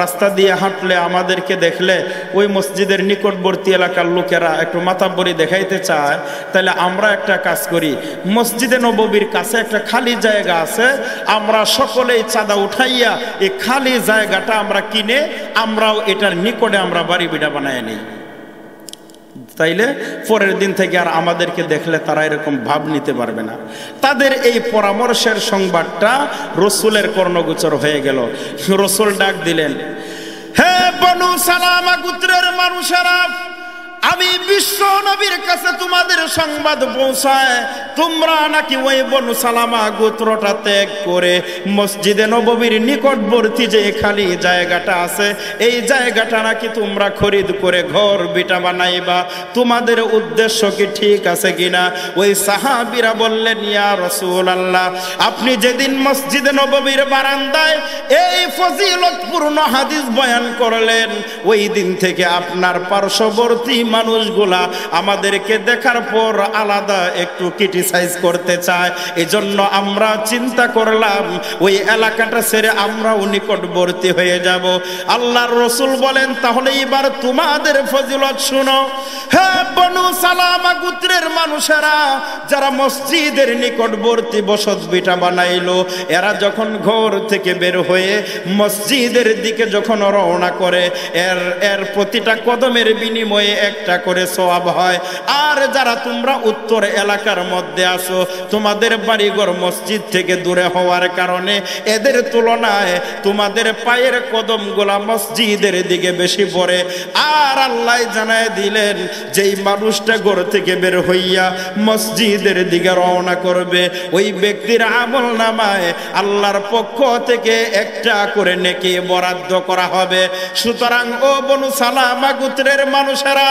রাস্তা দিয়ে হাঁটলে আমাদেরকে দেখলে ওই মসজিদের নিকটবর্তী এলাকার লোকেরা একটু মাতাব্বরি দেখাইতে চায়, তাহলে আমরা একটা কাজ করি, মসজিদে নববীর কাছে একটা খালি জায়গা আছে, আমরা সকলেই চাঁদা উঠাইয়া এই খালি জায়গাটা আমরা কিনে আমরাও এটার নিকটে আমরা বাড়ি বিড়া বানায় নিই। তাইলে পরের দিন থেকে আর আমাদেরকে দেখলে তারা এরকম ভাব নিতে পারবে না। তাদের এই পরামর্শের সংবাদটা রসুলের কর্ণগোচর হয়ে গেল। রসুল ডাক দিলেন, হে বনু সালামা গোত্রের মানুষেরা, আমি বিশ্ব নবীর কাছে তোমাদের সংবাদ পৌঁছায় তোমরা নাকি ওই বনু সালামা গোত্রটা ত্যাগ করে মসজিদে নববীর নিকটবর্তী যে খালি জায়গাটা আছে এই জায়গাটা নাকি তোমরা খরিদ করে ঘর বিটা বানাইবা। তোমাদের উদ্দেশ্য কি ঠিক আছে কিনা? ওই সাহাবীরা বললেন, ইয়া রাসূলুল্লাহ, আপনি যেদিন মসজিদে নববীর বারান্দায় এই ফজিলতপূর্ণ হাদিস বয়ান করলেন, ওই দিন থেকে আপনার পার্শ্ববর্তী মানুষগুলা আমাদেরকে দেখার পর আলাদা একটু ক্রিটিসাইজ করতে চায়। এজন্য আমরা চিন্তা করলাম ওই এলাকাটা ছেড়ে আমরাও নিকটবর্তী হয়ে যাব। আল্লাহর রাসূল বলেন, তাহলে এবার তোমাদের ফজিলত শুনো। হে বনু সালামা গোত্রের মানুষেরা, যারা মসজিদের নিকটবর্তী বসত ভিটা বানাইলো, এরা যখন ঘর থেকে বের হয়ে মসজিদের দিকে যখন রওনা করে এর প্রতিটা কদমের বিনিময়ে একটা করে সওয়াব হয়। আর যারা তোমরা উত্তর এলাকার মধ্যে আসো, তোমাদের বাড়িঘর মসজিদ থেকে দূরে হওয়ার কারণে এদের তুলনায় তোমাদের পায়ের কদমগুলা মসজিদের দিকে বেশি পড়ে। আর আল্লাহ জানায় দিলেন, যেই মানুষটা ঘর থেকে বের হইয়া মসজিদের দিকে রওনা করবে ওই ব্যক্তির আমল নামায় আল্লাহর পক্ষ থেকে একটা করে নেকি বরাদ্দ করা হবে। সুতরাং ও বনু সালামা গোত্রের মানুষেরা,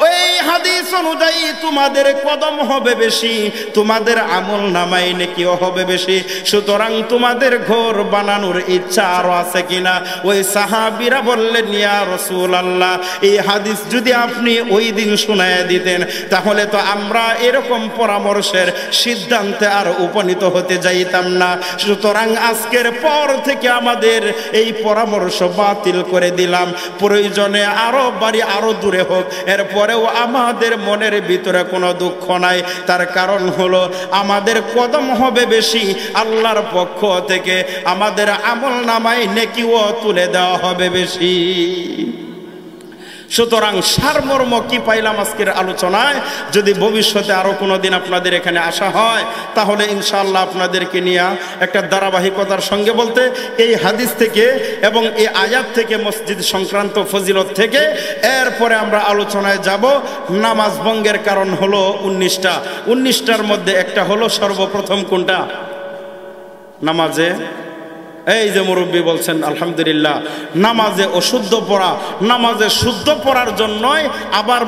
ওই হাদিস অনুযায়ী তোমাদের কদম হবে বেশি, তোমাদের আমল নামায় নেকিও হবে বেশি। সুতরাং তোমাদের ঘর বানানোর ইচ্ছা আরো আছে কিনা? ওই সাহাবীরা বললেন, ইয়া রাসূলুল্লাহ, এই হাদিস যদি আপনি ওই দিন শুনায়া দিতেন তাহলে তো আমরা এরকম পরামর্শের সিদ্ধান্তে আর উপনীত হতে যাইতাম না। সুতরাং আজকের পর থেকে আমাদের এই পরামর্শ বাতিল করে দিলাম। প্রয়োজনে আরো বাড়ি আরো দূরে হোক, এরপরেও আমাদের মনের ভিতরে কোনো দুঃখ নাই। তার কারণ হলো আমাদের কদম হবে বেশি, আল্লাহর পক্ষ থেকে আমাদের আমল নামায় নেকিও তুলে দেওয়া হবে বেশি। সুতরাং সারমর্ম কি পাইলাম আজকের আলোচনায়? যদি ভবিষ্যতে আরো কোনো দিন আপনাদের এখানে আসা হয় তাহলে ইনশাআল্লাহ আপনাদেরকে নিয়ে একটা ধারাবাহিকতার সঙ্গে বলতে এই হাদিস থেকে এবং এই আয়াত থেকে মসজিদ সংক্রান্ত ফজিলত থেকে এরপরে আমরা আলোচনায় যাব। নামাজ ভঙ্গের কারণ হলো 19টার মধ্যে একটা হলো সর্বপ্রথম কোনটা? নামাজে, এই যে মুরব্বী বলছেন আলহামদুলিল্লাহ, নামাজে অশুদ্ধ পড়া। নামাজে শুদ্ধ পড়ার জন্যই আবার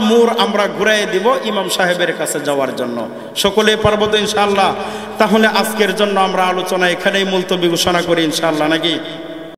আমরা ঘুরাই দিব ইমাম সাহেবের কাছে যাওয়ার জন্য। সকলেই পারবো তো ইনশাআল্লাহ? তাহলে আজকের জন্য আমরা আলোচনা এখানেই মুলতবি ঘোষণা করি ইনশাআল্লাহ, নাকি?